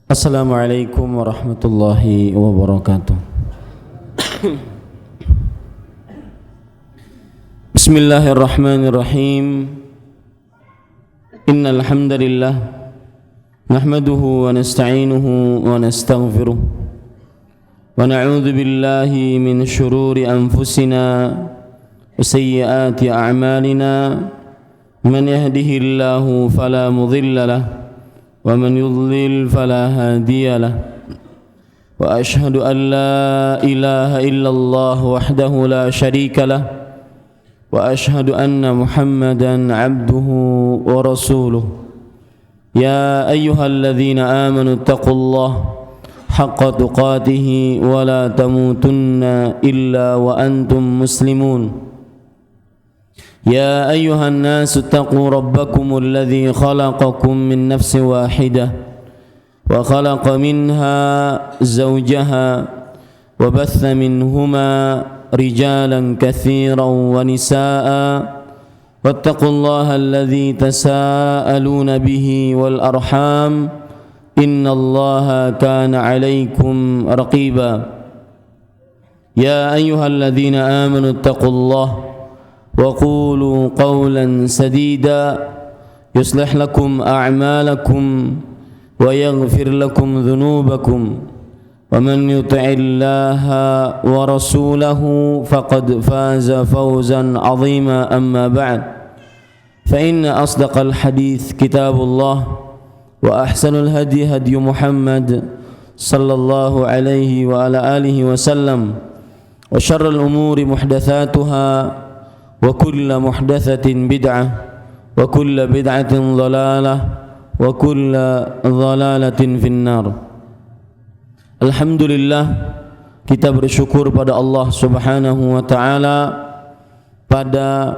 Assalamualaikum warahmatullahi wabarakatuh. Bismillahirrahmanirrahim. Innal hamdalillah nahmaduhu wa nasta'inuhu wa nastaghfiruh wa na'udzu billahi min shururi anfusina wa sayyiati a'malina. Man yahdihillahu fala mudilla lahu ومن يضلل فلا هادي له وأشهد أن لا إله إلا الله وحده لا شريك له وأشهد أن محمدا عبده ورسوله يا أيها الذين آمنوا اتقوا الله حق تقاته ولا تموتن إلا وأنتم مسلمون يا أيها الناس اتقوا ربكم الذي خلقكم من نفس واحدة وخلق منها زوجها وبث منهما رجالا كثيرا ونساء واتقوا الله الذي تساءلون به والأرحام إن الله كان عليكم رقيبا يا أيها الذين آمنوا اتقوا الله وقولوا قولا سديدا يصلح لكم أعمالكم ويغفر لكم ذنوبكم ومن يطع الله ورسوله فقد فاز فوزا عظيما أما بعد فإن أصدق الحديث كتاب الله وأحسن الهدي هدي محمد صلى الله عليه وعلى آله وسلم وشر الأمور محدثاتها وكل محدثة بدعة وكل بدعة ضلالة وكل ضلالة في النار. Alhamdulillah, kita bersyukur pada Allah Subhanahu wa taala pada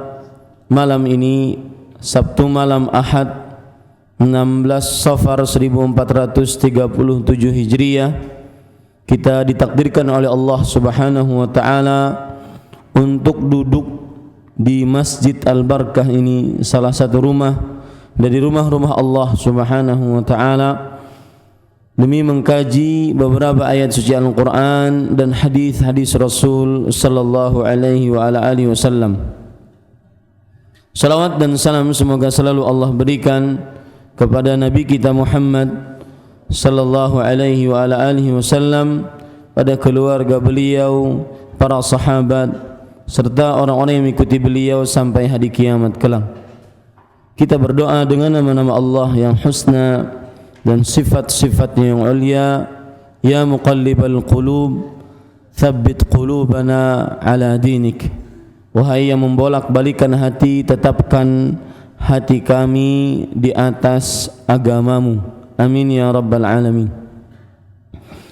malam ini, Sabtu malam Ahad 16 Safar 1437 Hijriah, kita ditakdirkan oleh Allah Subhanahu wa taala untuk duduk di Masjid Al-Barakah ini, salah satu rumah dari rumah-rumah Allah Subhanahu wa taala, demi mengkaji beberapa ayat suci Al-Qur'an dan hadis-hadis Rasul sallallahu alaihi wa ala alihi wasallam. Salawat dan salam semoga selalu Allah berikan kepada Nabi kita Muhammad sallallahu alaihi wa ala alihi wasallam, pada keluarga beliau, para sahabat serta orang-orang yang mengikuti beliau sampai hari kiamat kelak. Kita berdoa dengan nama-nama Allah yang husna dan sifat-sifatnya yang ulia. Ya muqallibal qulub, tsabbit qulubana ala dinik. Wahai yang membolak-balikan hati, tetapkan hati kami di atas agamamu. Amin ya rabbal alamin.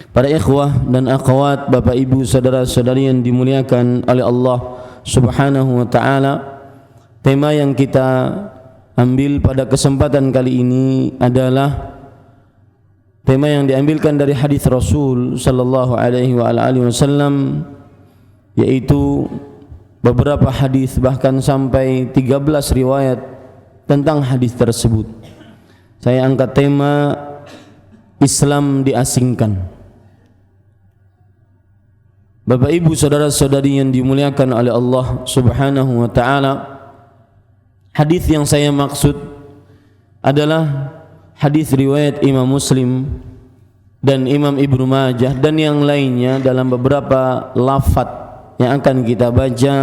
Para ikhwah dan akhwat, bapak ibu, saudara-saudari yang dimuliakan oleh Allah Subhanahu wa taala, tema yang kita ambil pada kesempatan kali ini adalah tema yang diambilkan dari hadis Rasul sallallahu alaihi wa alihi wasallam, yaitu beberapa hadis, bahkan sampai 13 riwayat tentang hadis tersebut. Saya angkat tema Islam diasingkan. Bapak ibu saudara-saudari yang dimuliakan oleh Allah Subhanahu wa taala, hadis yang saya maksud adalah hadis riwayat Imam Muslim dan Imam Ibnu Majah dan yang lainnya dalam beberapa lafaz yang akan kita baca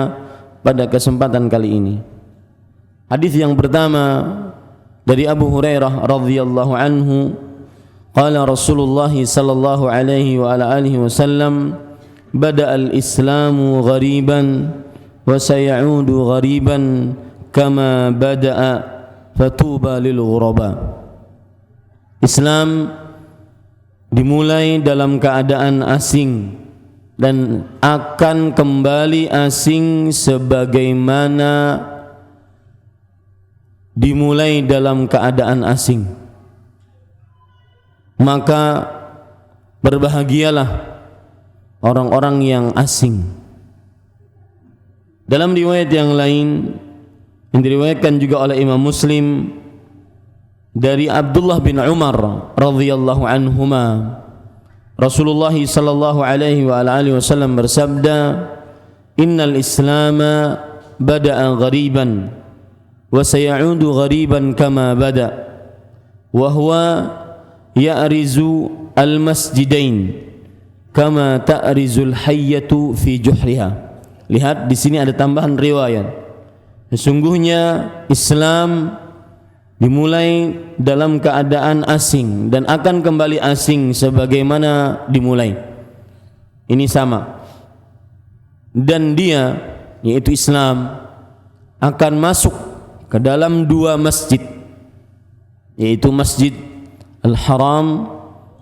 pada kesempatan kali ini. Hadis yang pertama dari Abu Hurairah radhiyallahu anhu, qala Rasulullah sallallahu alaihi wa ala alihi wasallam, Bada'al Islamu ghariban wa sayaudu ghariban kama bada'a fatuba lil ghuraba. Islam dimulai dalam keadaan asing dan akan kembali asing sebagaimana dimulai dalam keadaan asing. Maka berbahagialah orang-orang yang asing. Dalam riwayat yang lain yang diriwayatkan juga oleh Imam Muslim dari Abdullah bin Umar radhiyallahu anhuma, Rasulullah sallallahu alaihi wa alihi wasallam bersabda, "Innal Islama bada'a ghariban wa sayaudu ghariban kama bada wa huwa ya'rizu al-masjidain kama ta'rizul hayyatu fi juhriha." Lihat di sini ada tambahan riwayat. Sesungguhnya Islam dimulai dalam keadaan asing dan akan kembali asing sebagaimana dimulai. Ini sama. Dan dia, yaitu Islam, akan masuk ke dalam dua masjid, yaitu Masjid Al-Haram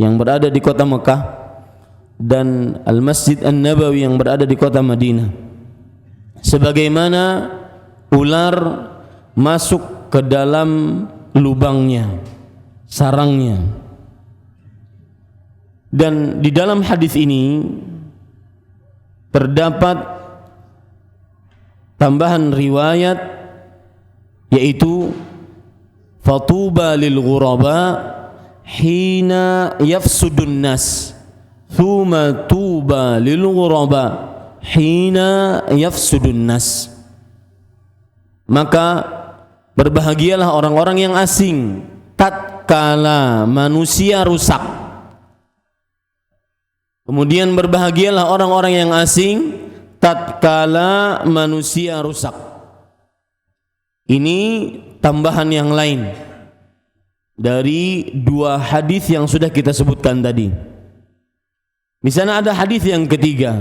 yang berada di kota Mekah dan Al-Masjid An-Nabawi yang berada di kota Madinah. Sebagaimana ular masuk ke dalam lubangnya, sarangnya. Dan di dalam hadis ini terdapat tambahan riwayat, yaitu fatuba lil ghuraba hina yafsudun nas, thumma tuba lil ghuraba hina yafsudun nas. Maka berbahagialah orang-orang yang asing tatkala manusia rusak. Kemudian berbahagialah orang-orang yang asing tatkala manusia rusak. Ini tambahan yang lain dari dua hadis yang sudah kita sebutkan tadi. Di sana ada hadis yang ketiga,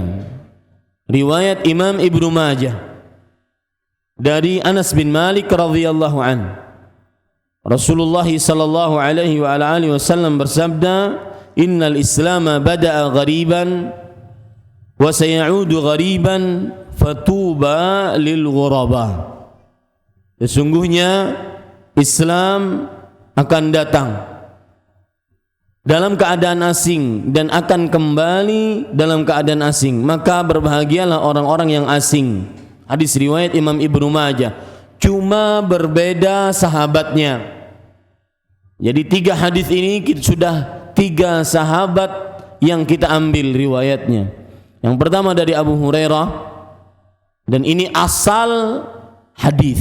riwayat Imam Ibnu Majah dari Anas bin Malik radhiyallahu an. Rasulullah sallallahu alaihi wa alihi wasallam bersabda, "Innal Islama bada'a ghariban wa sayaudu ghariban fatuba lil ghuraba." Sesungguhnya Islam akan datang dalam keadaan asing dan akan kembali dalam keadaan asing, maka berbahagialah orang-orang yang asing. Hadis riwayat Imam Ibnu Majah, cuma berbeda sahabatnya. Jadi tiga hadis ini sudah tiga sahabat yang kita ambil riwayatnya. Yang pertama dari Abu Hurairah, dan ini asal hadis.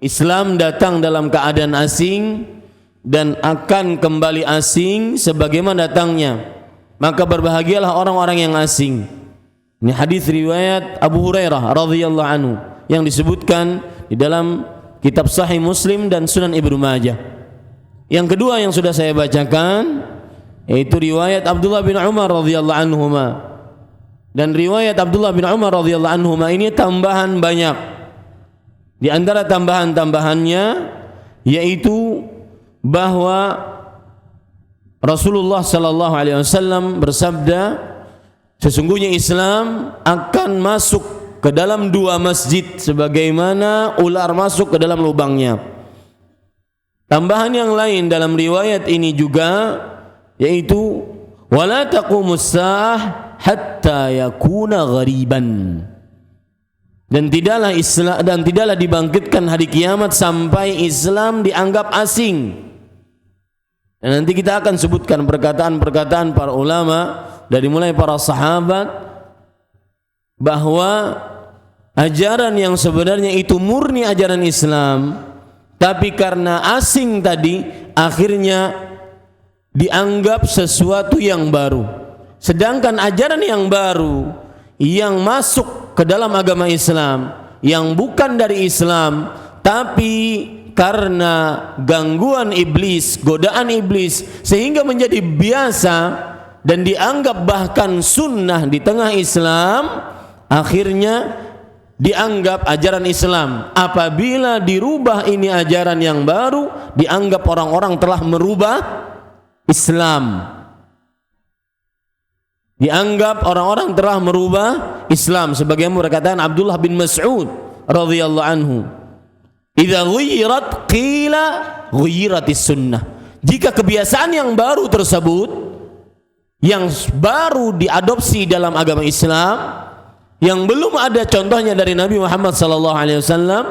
Islam datang dalam keadaan asing dan akan kembali asing sebagaimana datangnya. Maka berbahagialah orang-orang yang asing. Ini hadis riwayat Abu Hurairah radhiyallahu anhu yang disebutkan di dalam kitab Sahih Muslim dan Sunan Ibnu Majah. Yang kedua yang sudah saya bacakan yaitu riwayat Abdullah bin Umar radhiyallahu anhuma. Dan riwayat Abdullah bin Umar radhiyallahu anhuma ini tambahan banyak. Di antara tambahan-tambahannya yaitu bahwa Rasulullah sallallahu alaihi wasallam bersabda, sesungguhnya Islam akan masuk ke dalam dua masjid sebagaimana ular masuk ke dalam lubangnya. Tambahan yang lain dalam riwayat ini juga yaitu wala taqumus saah hatta yakuna ghariban. Dan tidaklah dibangkitkan hari kiamat sampai Islam dianggap asing. Dan nanti kita akan sebutkan perkataan-perkataan para ulama dari mulai para sahabat bahwa ajaran yang sebenarnya itu murni ajaran Islam, tapi karena asing tadi akhirnya dianggap sesuatu yang baru. Sedangkan ajaran yang baru yang masuk ke dalam agama Islam yang bukan dari Islam, tapi karena gangguan iblis, godaan iblis, sehingga menjadi biasa dan dianggap bahkan sunnah di tengah Islam, akhirnya dianggap ajaran Islam. Apabila dirubah ini ajaran yang baru, dianggap orang-orang telah merubah Islam. Dianggap orang-orang telah merubah Islam, sebagaimana perkataan Abdullah bin Mas'ud radhiyallahu anhu, "Idza ghayyirat qila ghayyiratis sunnah." Jika kebiasaan yang baru tersebut yang baru diadopsi dalam agama Islam yang belum ada contohnya dari Nabi Muhammad sallallahu alaihi wasallam,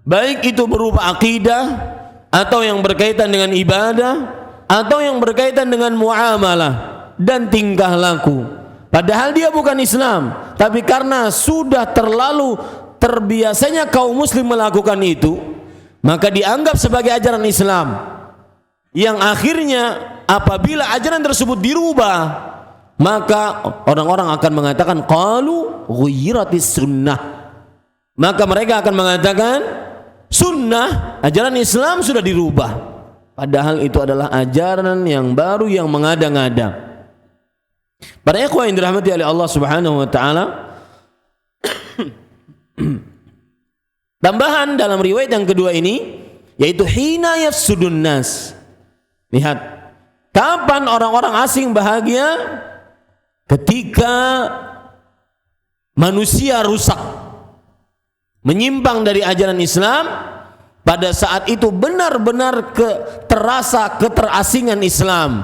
baik itu berupa akidah atau yang berkaitan dengan ibadah, atau yang berkaitan dengan muamalah dan tingkah laku. Padahal dia bukan Islam, tapi karena sudah terlalu terbiasanya kaum muslim melakukan itu, maka dianggap sebagai ajaran Islam, yang akhirnya apabila ajaran tersebut dirubah, maka orang-orang akan mengatakan qalu ghayyiratis sunnah. Maka mereka akan mengatakan sunnah, ajaran Islam sudah dirubah, padahal itu adalah ajaran yang baru yang mengada-ngada. Para ikhwah yang dirahmati oleh Allah Subhanahu wa taala, tambahan dalam riwayat yang kedua ini yaitu hina yafsudun nas. Lihat, kapan orang-orang asing bahagia? Ketika manusia rusak, menyimpang dari ajaran Islam. Pada saat itu benar-benar terasa keterasingan Islam.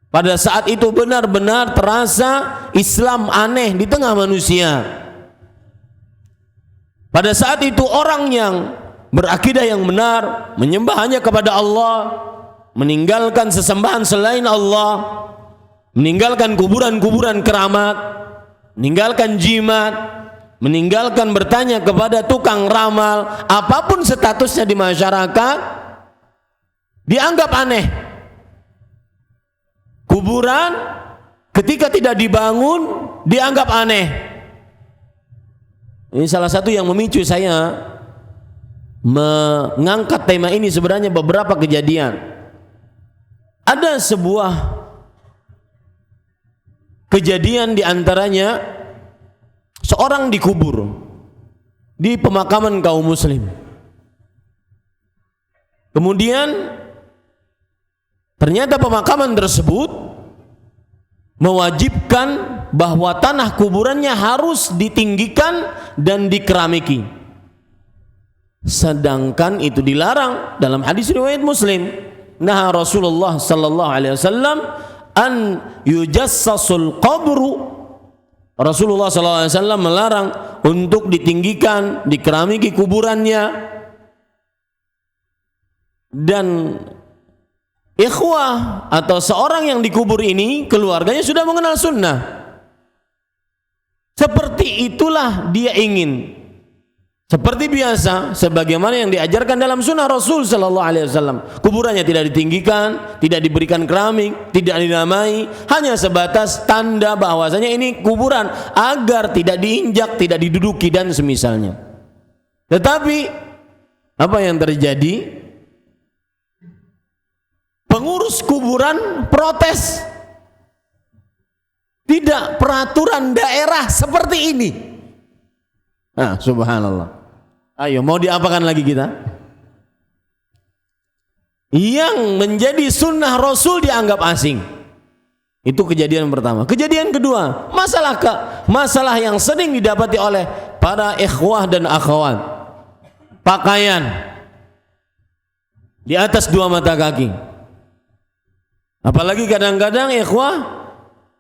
Pada saat itu benar-benar terasa Islam aneh di tengah manusia. Pada saat itu orang yang berakidah yang benar, menyembah hanya kepada Allah, meninggalkan sesembahan selain Allah, meninggalkan kuburan-kuburan keramat, meninggalkan jimat, meninggalkan bertanya kepada tukang ramal, apapun statusnya di masyarakat, dianggap aneh. Kuburan ketika tidak dibangun dianggap aneh. Ini salah satu yang memicu saya mengangkat tema ini. Sebenarnya beberapa kejadian. Ada sebuah kejadian diantaranya seorang dikubur di pemakaman kaum muslim. Kemudian ternyata pemakaman tersebut mewajibkan bahwa tanah kuburannya harus ditinggikan dan dikeramiki. Sedangkan itu dilarang dalam hadis riwayat Muslim. Nah, Rasulullah sallallahu alaihi wasallam an yujassasul qabru. Rasulullah sallallahu alaihi wasallam melarang untuk ditinggikan, dikeramiki kuburannya. Dan ikhwah atau seorang yang dikubur ini keluarganya sudah mengenal sunnah. Seperti itulah dia ingin. Seperti biasa, sebagaimana yang diajarkan dalam sunnah Rasul sallallahu alaihi wasallam. Kuburannya tidak ditinggikan, tidak diberikan keramik, tidak dinamai, hanya sebatas tanda bahwasanya ini kuburan agar tidak diinjak, tidak diduduki dan semisalnya. Tetapi apa yang terjadi? Pengurus kuburan protes. Tidak, peraturan daerah seperti ini. Nah, subhanallah. Ayo, mau diapakan lagi kita? Yang menjadi sunnah Rasul dianggap asing. Itu kejadian pertama. Kejadian kedua, masalah yang sering didapati oleh para ikhwah dan akhwat. Pakaian di atas dua mata kaki. Apalagi kadang-kadang ikhwah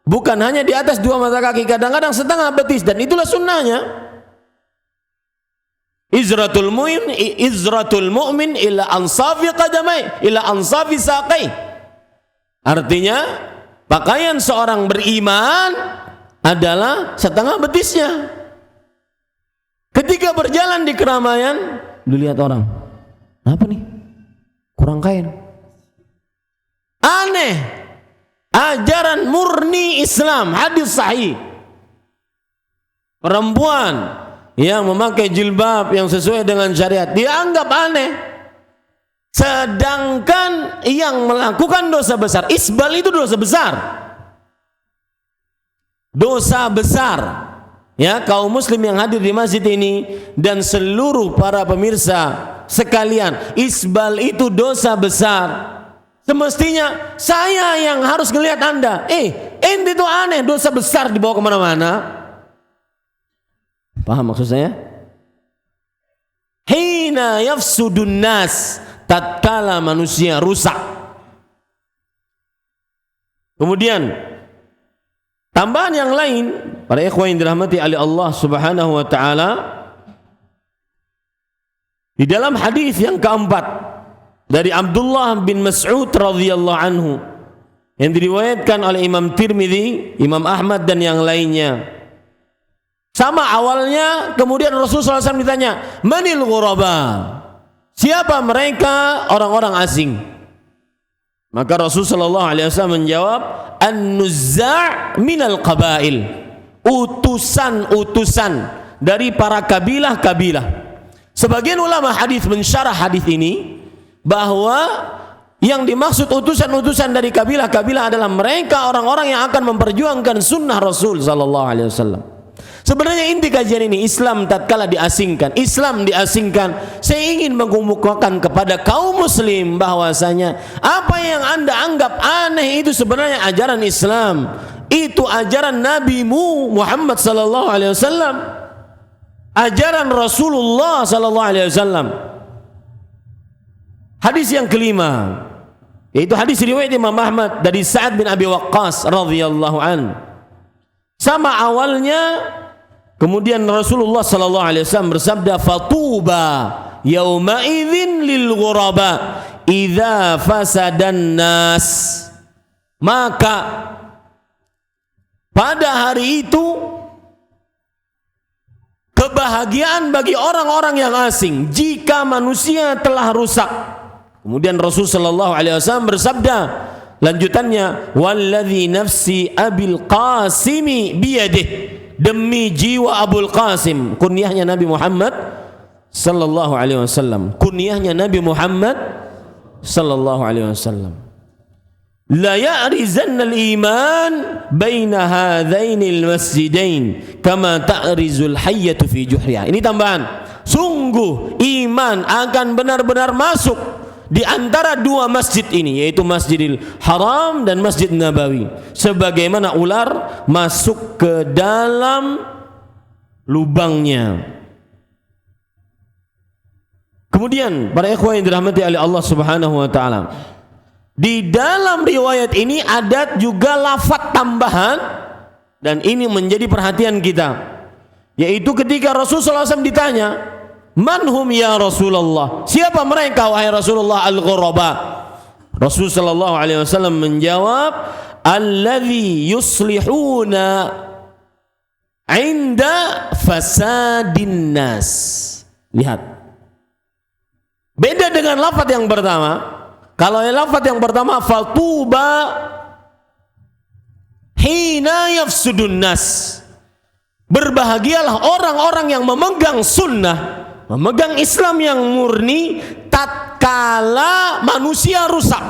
bukan hanya di atas dua mata kaki, kadang-kadang setengah betis, dan itulah sunnahnya. Izratul mu'min ila ansafi qadamai ila ansafi saqai. Artinya pakaian seorang beriman adalah setengah betisnya. Ketika berjalan di keramaian, dilihat orang, apa nih? Kurang kain. Aneh. Ajaran murni Islam, hadis sahih. Perempuan yang memakai jilbab yang sesuai dengan syariat dianggap aneh. Sedangkan yang melakukan dosa besar, isbal itu dosa besar. Dosa besar. Ya, kaum muslim yang hadir di masjid ini dan seluruh para pemirsa sekalian, isbal itu dosa besar. Semestinya saya yang harus ngelihat Anda. Ente itu aneh, dosa besar dibawa kemana-mana. Paham maksud saya? Hina yafsudun nas, tatkala manusia rusak. Kemudian tambahan yang lain, para ikhwan yang dirahmati oleh Allah Subhanahu wa taala, di dalam hadis yang keempat dari Abdullah bin Mas'ud radhiyallahu anhu yang diriwayatkan oleh Imam Tirmidzi, Imam Ahmad dan yang lainnya. Sama awalnya, kemudian Rasulullah SAW ditanya, manil ghuraba? Siapa mereka orang-orang asing? Maka Rasulullah SAW menjawab, an-nuzza' minal qabail, utusan-utusan dari para kabilah-kabilah. Sebagian ulama hadis mensyarah hadis ini bahwa yang dimaksud utusan-utusan dari kabilah-kabilah adalah mereka orang-orang yang akan memperjuangkan sunnah Rasul sallallahu alaihi wasallam. Sebenarnya inti kajian ini, Islam tatkala diasingkan, Islam diasingkan, saya ingin mengemukakan kepada kaum muslim bahwasanya apa yang Anda anggap aneh itu sebenarnya ajaran Islam. Itu ajaran Nabimu Muhammad sallallahu alaihi wasallam, ajaran Rasulullah sallallahu alaihi wasallam. Hadis yang kelima, yaitu hadis riwayat Imam Ahmad dari Sa'ad bin Abi Waqqas radhiyallahu an. Sama awalnya, kemudian Rasulullah sallallahu alaihi wasallam bersabda, fatuba yauma idzin lil ghuraba idza fasadan nas. Maka pada hari itu kebahagiaan bagi orang-orang yang asing jika manusia telah rusak. Kemudian Rasul sallallahu alaihi wasallam bersabda, lanjutannya, walladzi nafsi Abil Qasimi biyadih, demi jiwa Abul Qasim, kunyahnya Nabi Muhammad sallallahu alaihi wasallam, kunyahnya Nabi Muhammad sallallahu alaihi wasallam, la ya'rizanna al-iman baina hadainil masjidain kama ta'rizul hayyatu fi juhriha. Ini tambahan, sungguh iman akan benar-benar masuk di antara dua masjid ini, yaitu Masjidil Haram dan Masjid Nabawi, sebagaimana ular masuk ke dalam lubangnya. Kemudian para ikhwan yang dirahmati oleh Allah Subhanahu wa taala, di dalam riwayat ini ada juga lafaz tambahan, dan ini menjadi perhatian kita, yaitu ketika Rasulullah SAW ditanya, manhum ya Rasulullah, siapa mereka wahai Rasulullah? Al-ghuraba. Rasul sallallahu alaihi wasallam menjawab, alladzi yuslihuna inda fasadin nas. Lihat, beda dengan lafaz yang pertama. Kalau lafaz yang pertama, fatuba hina yafsudun nas, berbahagialah orang-orang yang memegang sunnah, memegang Islam yang murni tatkala manusia rusak.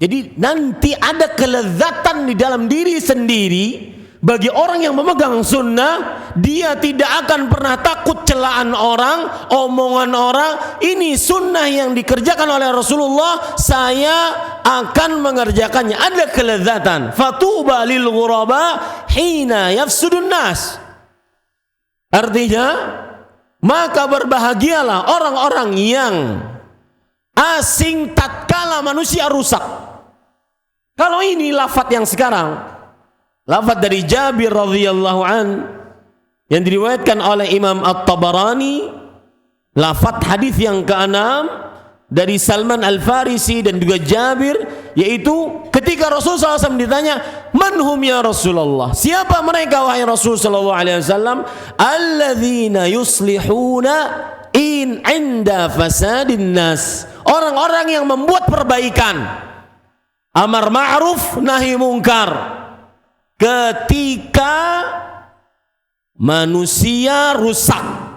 Jadi nanti ada kelezatan di dalam diri sendiri bagi orang yang memegang sunnah. Dia tidak akan pernah takut celaan orang, omongan orang. Ini sunnah yang dikerjakan oleh Rasulullah, saya akan mengerjakannya. Ada kelezatan. Fatuba lil ghuraba hina yafsudun nas. Artinya, maka berbahagialah orang-orang yang asing tatkala manusia rusak. Kalau ini lafaz yang sekarang, lafaz dari Jabir radhiyallahu an yang diriwayatkan oleh Imam At-Tabarani, lafaz hadis yang ke-6 dari Salman Al-Farisi dan juga Jabir, yaitu ketika Rasulullah SAW ditanya, manhum ya Rasulullah, siapa mereka wahai Rasul sallallahu alaihi wasallam? Alladzina yuslihuna inda fasadin nas, orang-orang yang membuat perbaikan, amar ma'ruf nahi mungkar ketika manusia rusak.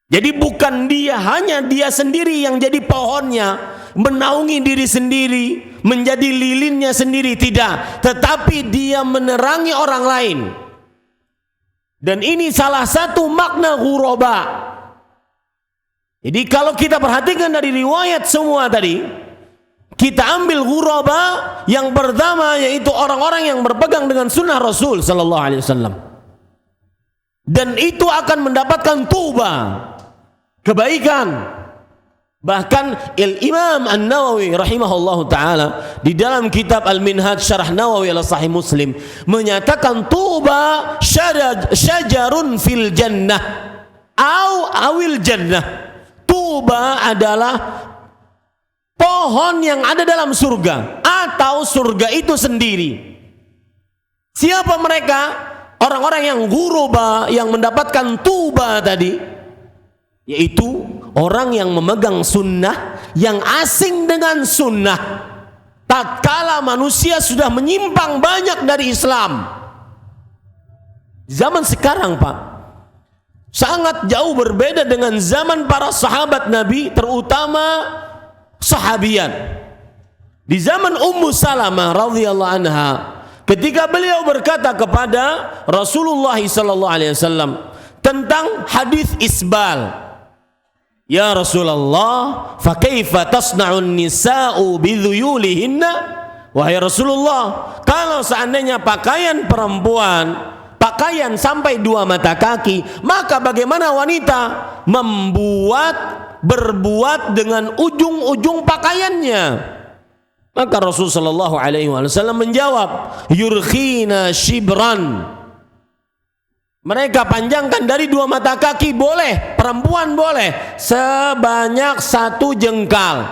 Jadi bukan hanya dia sendiri yang jadi pohonnya, menaungi diri sendiri, menjadi lilinnya sendiri, tidak, tetapi dia menerangi orang lain. Dan ini salah satu makna ghuraba. Jadi kalau kita perhatikan dari riwayat semua tadi, kita ambil ghuraba yang pertama, yaitu orang-orang yang berpegang dengan sunnah Rasul sallallahu alaihi wasallam, dan itu akan mendapatkan tuba, kebaikan. Bahkan Imam An-Nawawi rahimahullahu ta'ala di dalam kitab Al-Minhaj Syarah Nawawi ala Sahih Muslim menyatakan, tuba syajarun fil jannah awil jannah. Tuba adalah pohon yang ada dalam surga atau surga itu sendiri. Siapa mereka? Orang-orang yang ghuraba, yang mendapatkan tuba tadi, yaitu orang yang memegang sunnah, yang asing dengan sunnah tatkala manusia sudah menyimpang banyak dari Islam. Zaman sekarang, Pak, sangat jauh berbeda dengan zaman para sahabat Nabi, terutama sahabiat. Di zaman Ummu Salamah radhiyallahu anha, ketika beliau berkata kepada Rasulullah sallallahu alaihi wasallam tentang hadis isbal, "Ya Rasulullah, fa kaifa tasna'un nisa'u bidhuyulihinna?" Wahai Rasulullah, kalau seandainya pakaian perempuan, pakaian sampai 2 mata kaki, maka bagaimana wanita berbuat dengan ujung-ujung pakaiannya? Maka Rasulullah sallallahu alaihi wasallam menjawab, "Yurkhina shibran." Mereka panjangkan dari 2 mata kaki boleh, perempuan boleh sebanyak 1 jengkal.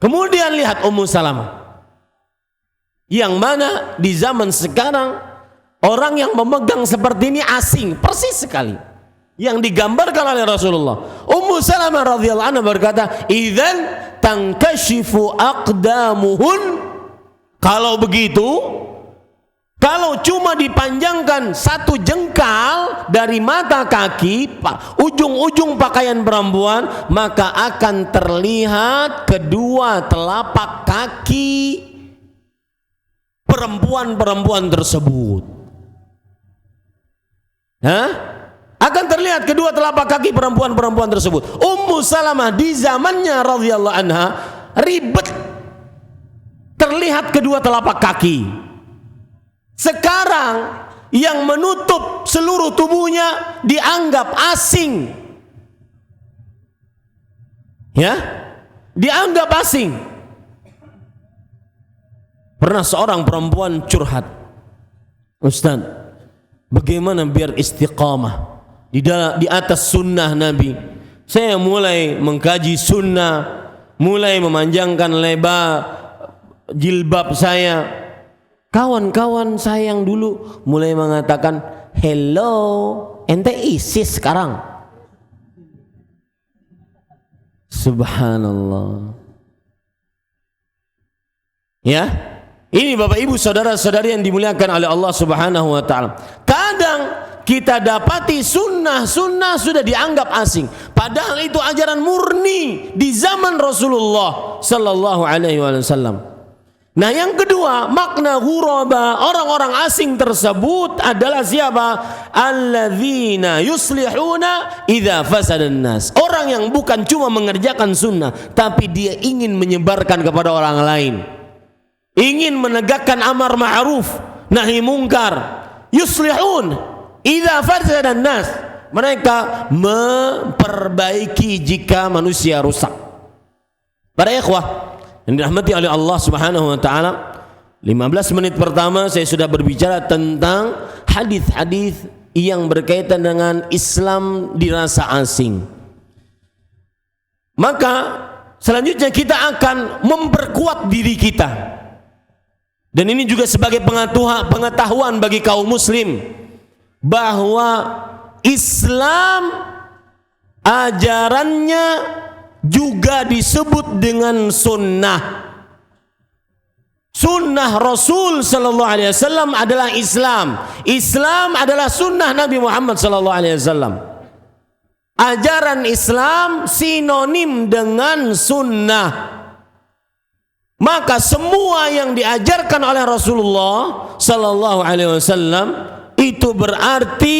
Kemudian lihat Ummu Salamah, yang mana di zaman sekarang orang yang memegang seperti ini asing persis sekali yang digambarkan oleh Rasulullah. Ummu Salamah radhiyallahu anha berkata, "Idzan tankashifu aqdamuhun." Kalau begitu, kalau cuma dipanjangkan 1 jengkal dari mata kaki, ujung-ujung pakaian perempuan, maka akan terlihat kedua telapak kaki perempuan-perempuan tersebut. Akan terlihat kedua telapak kaki perempuan-perempuan tersebut. Ummu Salamah di zamannya radhiyallahu anha ribet, terlihat kedua telapak kaki. Sekarang yang menutup seluruh tubuhnya dianggap asing, ya, dianggap asing. Pernah seorang perempuan curhat, "Ustaz, bagaimana biar istiqamah di atas sunnah Nabi? Saya mulai mengkaji sunnah, mulai memanjangkan lebar jilbab saya. Kawan-kawan saya yang dulu mulai mengatakan, 'Hello, ente ISIS sekarang.'" Subhanallah. Ya, ini Bapak Ibu saudara-saudari yang dimuliakan oleh Allah Subhanahu wa taala. Kadang kita dapati sunnah sudah dianggap asing, padahal itu ajaran murni di zaman Rasulullah sallallahu alaihi wasallam. Nah, yang kedua, makna ghuraba, orang-orang asing tersebut adalah siapa? Alladzina yuslihuna idza fasadan nas. Orang yang bukan cuma mengerjakan sunnah, tapi dia ingin menyebarkan kepada orang lain, ingin menegakkan amar ma'ruf nahi mungkar. Yuslihun idza fasadan nas, mereka memperbaiki jika manusia rusak. Para ikhwah yang dirahmati oleh Allah Subhanahu wa taala, 15 menit pertama saya sudah berbicara tentang hadis-hadis yang berkaitan dengan Islam dirasa asing. Maka selanjutnya kita akan memperkuat diri kita. Dan ini juga sebagai pengetahuan bagi kaum muslim bahwa Islam ajarannya juga disebut dengan sunnah. Sunnah Rasul sallallahu alaihi wasallam adalah Islam. Islam adalah sunnah Nabi Muhammad sallallahu alaihi wasallam. Ajaran Islam sinonim dengan sunnah. Maka semua yang diajarkan oleh Rasulullah sallallahu alaihi wasallam itu berarti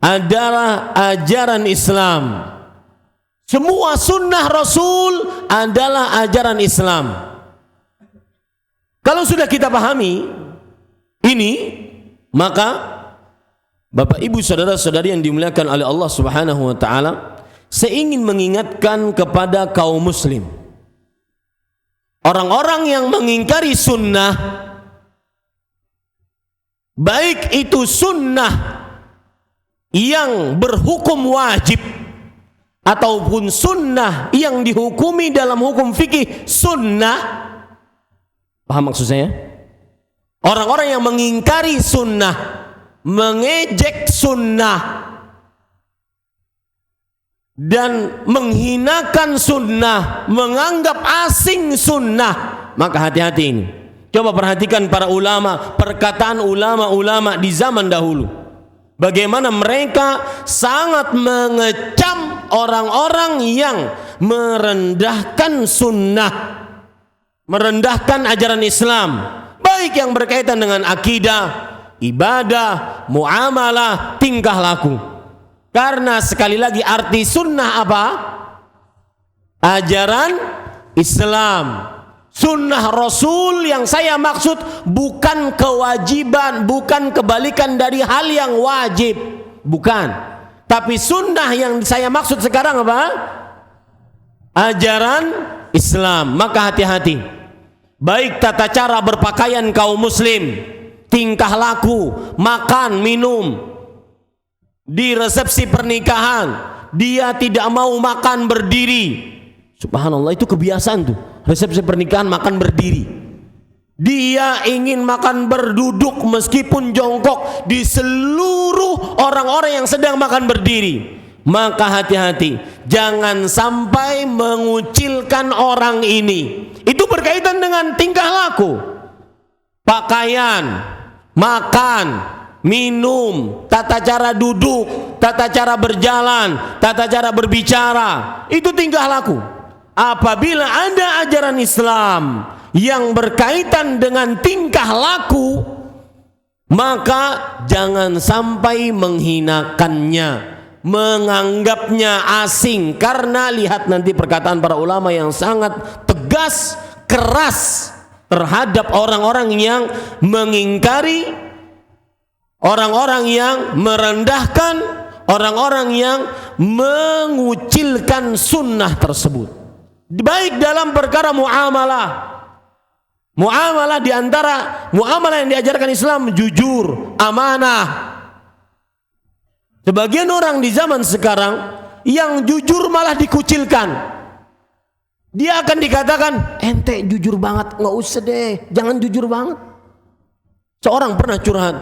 adalah ajaran Islam. Semua sunnah Rasul adalah ajaran Islam. Kalau sudah kita pahami ini, maka Bapak Ibu saudara-saudari yang dimuliakan oleh Allah Subhanahu wa taala, saya ingin mengingatkan kepada kaum muslim, orang-orang yang mengingkari sunnah, baik itu sunnah yang berhukum wajib ataupun sunnah yang dihukumi dalam hukum fikih sunnah, paham maksud saya? Orang-orang yang mengingkari sunnah, mengejek sunnah, dan menghinakan sunnah, menganggap asing sunnah, maka hati-hati ini. Coba perhatikan para ulama, perkataan ulama-ulama di zaman dahulu, bagaimana mereka sangat mengecam orang-orang yang merendahkan sunnah, merendahkan ajaran Islam, baik yang berkaitan dengan akidah, ibadah, muamalah, tingkah laku. Karena sekali lagi arti sunnah apa? Ajaran Islam, sunnah Rasul. Yang saya maksud bukan kewajiban, bukan kebalikan dari hal yang wajib, bukan. Tapi sunnah yang saya maksud sekarang apa? Ajaran Islam. Maka hati-hati, baik tata cara berpakaian kaum muslim, tingkah laku, makan, minum. Di resepsi pernikahan dia tidak mau makan berdiri. Subhanallah, itu kebiasaan tuh. Resepsi pernikahan makan berdiri. Dia ingin makan berduduk meskipun jongkok di seluruh orang-orang yang sedang makan berdiri. Maka hati-hati, jangan sampai mengucilkan orang ini. Itu berkaitan dengan tingkah laku, pakaian, makan, minum, tata cara duduk, tata cara berjalan, tata cara berbicara. Itu tingkah laku. Apabila ada ajaran Islam yang berkaitan dengan tingkah laku, maka jangan sampai menghinakannya, menganggapnya asing. Karena lihat nanti perkataan para ulama yang sangat tegas, keras terhadap orang-orang yang mengingkari, orang-orang yang merendahkan, orang-orang yang mengucilkan sunnah tersebut. Baik dalam perkara muamalah. Muamalah diantara muamalah yang diajarkan Islam jujur, amanah. Sebagian orang di zaman sekarang yang jujur malah dikucilkan. Dia akan dikatakan, ente jujur banget, nggak usah deh, jangan jujur banget. Seorang pernah curhat,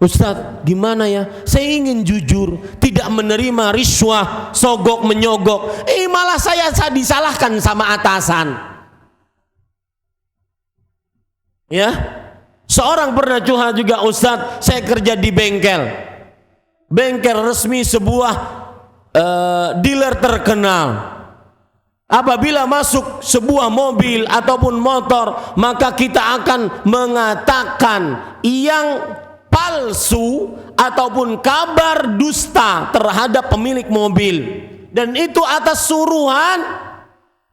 Ustadz, gimana ya? Saya ingin jujur, tidak menerima riswah, sogok menyogok. Malah saya disalahkan sama atasan. Ya, seorang pernah curhat juga, Ustadz, saya kerja di bengkel resmi sebuah dealer terkenal. Apabila masuk sebuah mobil ataupun motor, maka kita akan mengatakan yang palsu ataupun kabar dusta terhadap pemilik mobil, dan itu atas suruhan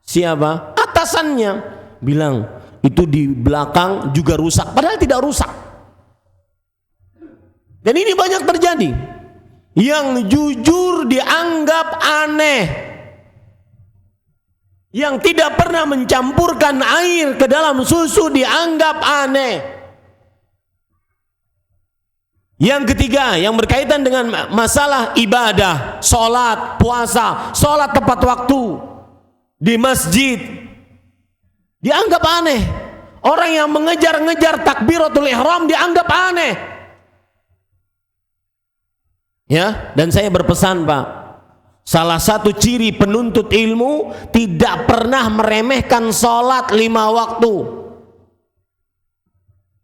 siapa? Atasannya. Bilang itu di belakang juga rusak, padahal tidak rusak. Dan ini banyak terjadi. Yang jujur dianggap aneh, yang tidak pernah mencampurkan air ke dalam susu dianggap aneh. Yang ketiga, yang berkaitan dengan masalah ibadah, sholat, puasa, sholat tepat waktu di masjid, dianggap aneh. Orang yang mengejar-ngejar takbiratul ihram dianggap aneh. Ya, dan saya berpesan, Pak, salah satu ciri penuntut ilmu tidak pernah meremehkan sholat 5 waktu.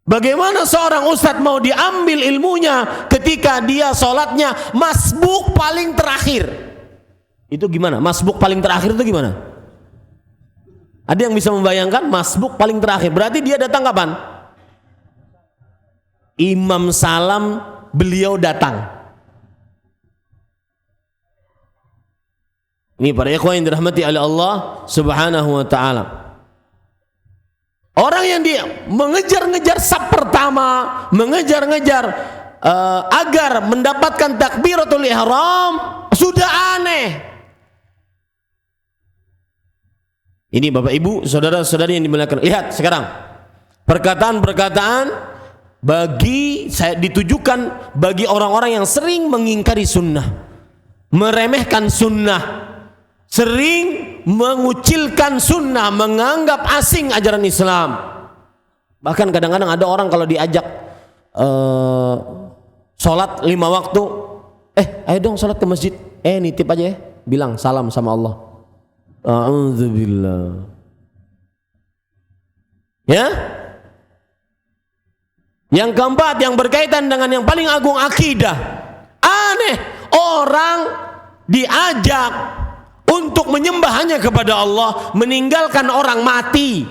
Bagaimana seorang ustadz mau diambil ilmunya ketika dia sholatnya masbuk paling terakhir? Itu gimana? Masbuk paling terakhir itu gimana? Ada yang bisa membayangkan masbuk paling terakhir? Berarti dia datang kapan? Imam salam, beliau datang. Ini para ikhwan yang dirahmati oleh Allah Subhanahu wa ta'ala. Orang yang dia mengejar-ngejar saf pertama, mengejar-ngejar agar mendapatkan takbiratul ihram, sudah aneh. Ini Bapak Ibu, saudara-saudari yang dimuliakan, lihat sekarang perkataan-perkataan ditujukan bagi orang-orang yang sering mengingkari sunnah, meremehkan sunnah. sering mengucilkan sunnah, menganggap asing ajaran Islam. Bahkan kadang-kadang ada orang kalau diajak sholat 5 waktu, ayo dong sholat ke masjid, nitip aja ya, bilang salam sama Allah. A'udzubillah. Ya. Yang keempat, yang berkaitan dengan yang paling agung, akidah. Aneh, orang diajak untuk menyembah hanya kepada Allah, meninggalkan orang mati.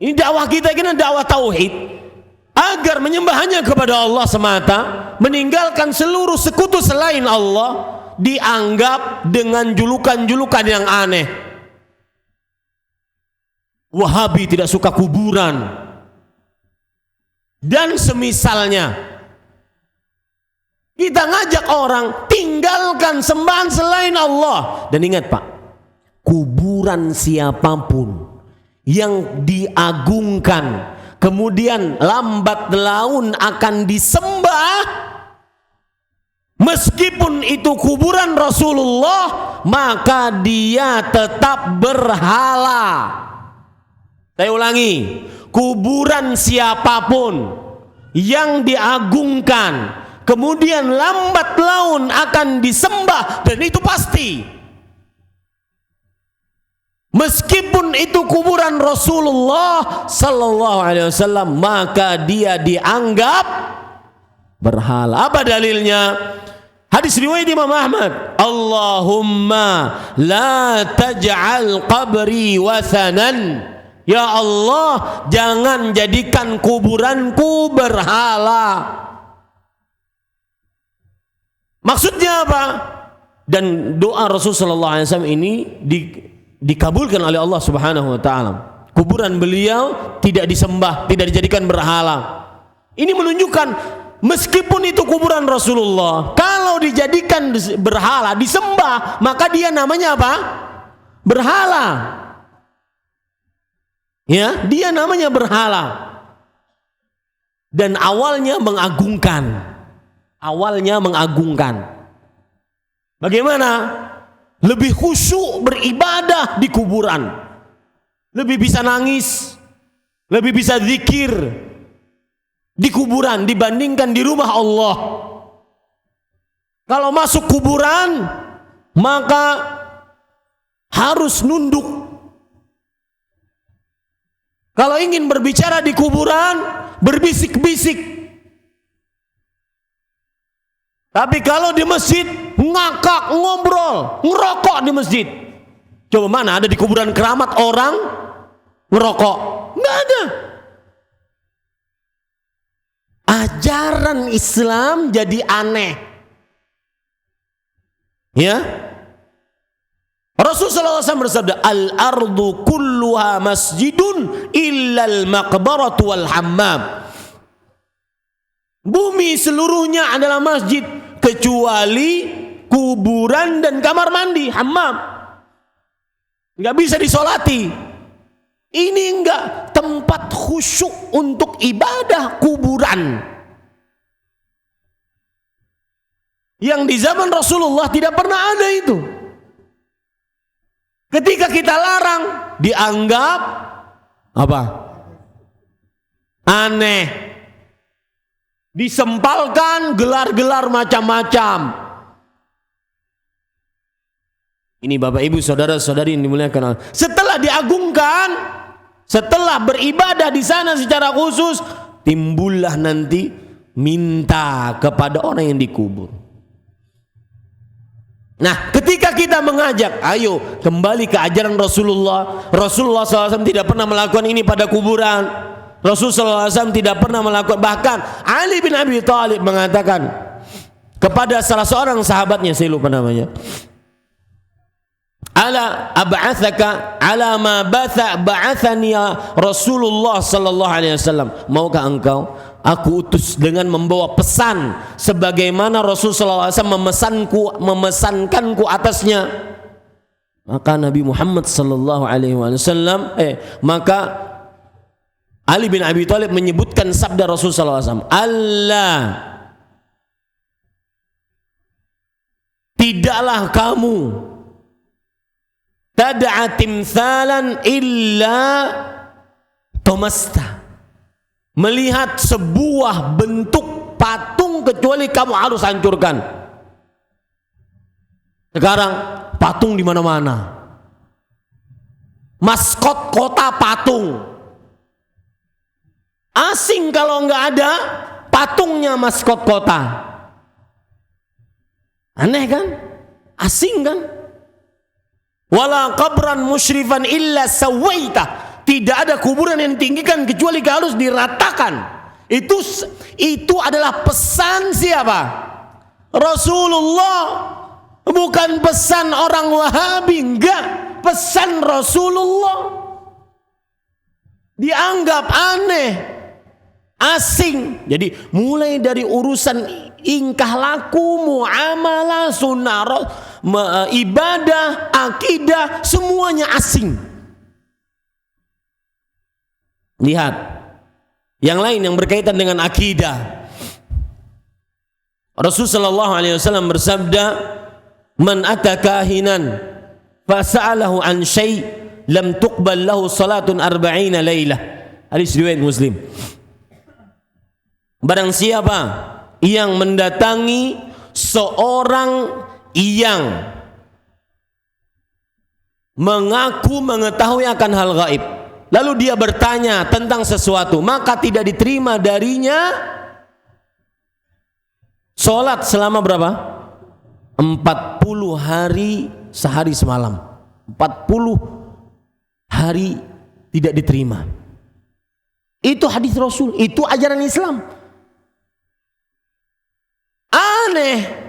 Ini dakwah kita, ini dakwah tauhid, agar menyembah hanya kepada Allah semata, meninggalkan seluruh sekutu selain Allah, dianggap dengan julukan-julukan yang aneh. Wahabi tidak suka kuburan dan semisalnya. Kita ngajak orang tinggalkan sembahan selain Allah. Dan ingat Pak, kuburan siapapun yang diagungkan kemudian lambat laun akan disembah, meskipun itu kuburan Rasulullah, maka dia tetap berhala. Saya ulangi, kuburan siapapun yang diagungkan kemudian lambat laun akan disembah, dan itu pasti, meskipun itu kuburan Rasulullah sallallahu alaihi wasallam, maka dia dianggap berhala. Apa dalilnya? Hadis riwayat Imam Ahmad, Allahumma la taj'al qabri wathanan. Ya Allah, jangan jadikan kuburanku berhala. Maksudnya apa? Dan doa Rasulullah SAW ini dikabulkan oleh Allah Subhanahu wa taala. Kuburan beliau tidak disembah, tidak dijadikan berhala. Ini menunjukkan meskipun itu kuburan Rasulullah, kalau dijadikan berhala, disembah, maka dia namanya apa? Berhala. Ya, dia namanya berhala. Dan awalnya mengagungkan. Bagaimana? Lebih khusyuk beribadah di kuburan, lebih bisa nangis, lebih bisa zikir di kuburan dibandingkan di rumah Allah. Kalau masuk kuburan maka harus nunduk. Kalau ingin berbicara di kuburan, berbisik-bisik. Tapi kalau di masjid, ngakak, ngobrol, ngerokok di masjid. Coba mana ada di kuburan keramat orang ngerokok? Nggak ada. Ajaran Islam jadi aneh. Ya, Rasulullah SAW bersabda, al-ardu kulluha masjidun illal maqbaratu wal hammam. Bumi seluruhnya adalah masjid kecuali kuburan dan kamar mandi, hammam. Nggak bisa disolati. Ini enggak tempat khusyuk untuk ibadah, kuburan. Yang di zaman Rasulullah tidak pernah ada itu. Ketika kita larang, dianggap apa? Aneh. Disempalkan gelar-gelar macam-macam. Ini Bapak Ibu saudara-saudari yang dimuliakan Allah. Setelah diagungkan, setelah beribadah di sana secara khusus, timbullah nanti minta kepada orang yang dikubur. Nah, ketika kita mengajak, ayo kembali ke ajaran Rasulullah. Rasulullah SAW tidak pernah melakukan ini pada kuburan. Rasulullah SAW tidak pernah melakukan. Bahkan Ali bin Abi Thalib mengatakan kepada salah seorang sahabatnya, saya lupa namanya, ala ab'athaka ala ma ba'athani Rasulullah sallallahu alaihi wasallam, maukah engkau aku utus dengan membawa pesan sebagaimana Rasulullah SAW memesankanku atasnya? Maka Nabi Muhammad sallallahu alaihi wasallam maka Ali bin Abi Thalib menyebutkan sabda Rasulullah SAW, Allah, tidaklah kamu tad'a timthalan illa tomasta. Melihat sebuah bentuk patung kecuali kamu harus hancurkan. Sekarang patung di mana-mana. Maskot kota patung. Asing kalau nggak ada patungnya maskot kota. Aneh kan? Asing kan? Wala qabran musyrifan illa sawaita. Tidak ada kuburan yang tinggikan kecuali harus diratakan. Itu adalah pesan siapa? Rasulullah. Bukan pesan orang Wahabi, enggak. Pesan Rasulullah. Dianggap aneh, asing. Jadi mulai dari urusan ingkah laku, muamalah, sunnah, ibadah, akidah, semuanya asing. Lihat yang lain yang berkaitan dengan akidah. Rasulullah SAW bersabda, "Man ata kahinan fasa'alahu an syai' lam tuqbal lahu salatun arba'ina lailah." Hadis riwayat Muslim. Barang siapa yang mendatangi seorang yang mengaku mengetahui akan hal gaib, lalu dia bertanya tentang sesuatu, maka tidak diterima darinya sholat selama berapa? 40 hari sehari semalam. 40 hari tidak diterima. Itu hadis Rasul, itu ajaran Islam. Aneh.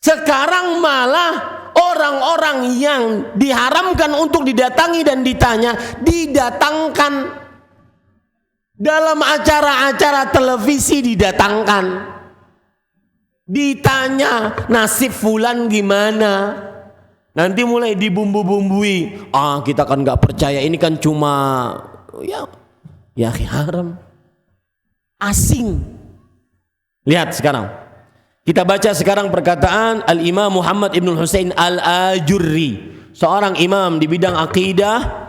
Sekarang malah orang-orang yang diharamkan untuk didatangi dan ditanya, didatangkan dalam acara-acara televisi, didatangkan, ditanya nasib fulan gimana, nanti mulai dibumbu-bumbui. Kita kan nggak percaya, ini kan cuma ya haram, asing. Lihat sekarang, kita baca sekarang perkataan Al-Imam Muhammad Ibn Husain Al-Ajurri, seorang imam di bidang akidah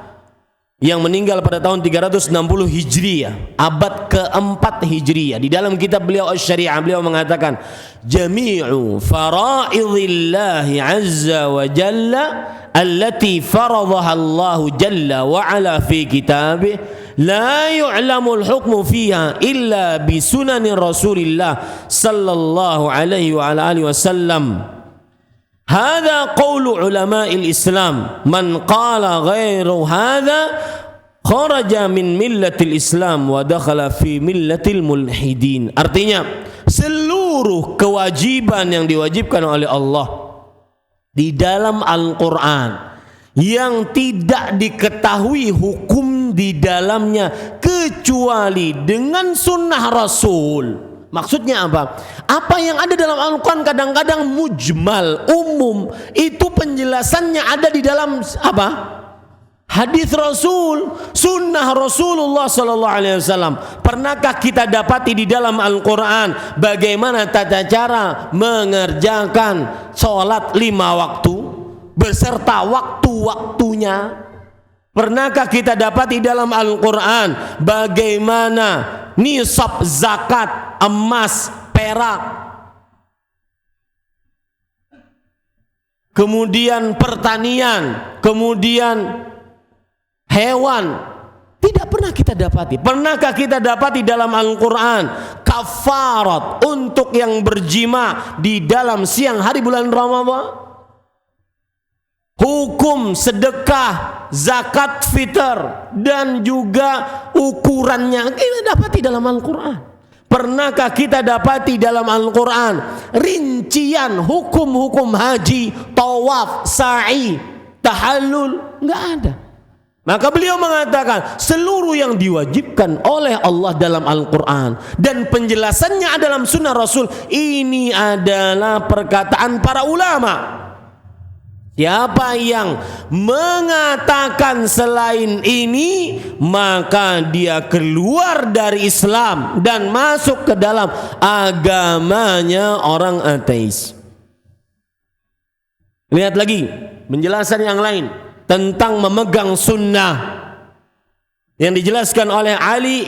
yang meninggal pada tahun 360 Hijriyah, abad keempat Hijriyah. Di dalam kitab beliau Asy-Syari'ah, beliau mengatakan, "Jami'u fara'idhillahi 'azza wa jalla allati faradaha Allah jalla wa 'ala fi kitabih la yu'lamul hukmu fiha illa bi sunani Rasulillah sallallahu alaihi wa ala alihi wasallam." Hadza qaulu ulama'il Islam, man qala ghairu hadza kharaja min millatil Islam wa dakhala fi millatil mulhidin. Artinya, seluruh kewajiban yang diwajibkan oleh Allah di dalam Al-Qur'an yang tidak diketahui hukum di dalamnya kecuali dengan sunnah Rasul. Maksudnya apa? Apa yang ada dalam Al-Quran kadang-kadang mujmal, umum. Itu penjelasannya ada di dalam apa? Hadis Rasul, sunnah Rasulullah sallallahu alaihi wasallam. Pernahkah kita dapati di dalam Al-Quran bagaimana tata cara mengerjakan sholat 5 waktu beserta waktu-waktunya? Pernahkah kita dapati dalam Al-Quran bagaimana nisab zakat emas, perak, kemudian pertanian, kemudian hewan? Tidak pernah kita dapati. Pernahkah kita dapati dalam Al-Quran kafarat untuk yang berjima di dalam siang hari bulan Ramadan? Hukum sedekah, zakat fitr, dan juga ukurannya kita dapati dalam Al-Quran. Pernahkah kita dapati dalam Al-Quran rincian hukum-hukum haji, tawaf, sa'i, tahallul? Enggak ada. Maka beliau mengatakan seluruh yang diwajibkan oleh Allah dalam Al-Quran dan penjelasannya dalam sunnah Rasul, ini adalah perkataan para ulama. Siapa yang mengatakan selain ini, maka dia keluar dari Islam dan masuk ke dalam agamanya orang ateis. Lihat lagi penjelasan yang lain. tentang memegang sunnah yang dijelaskan oleh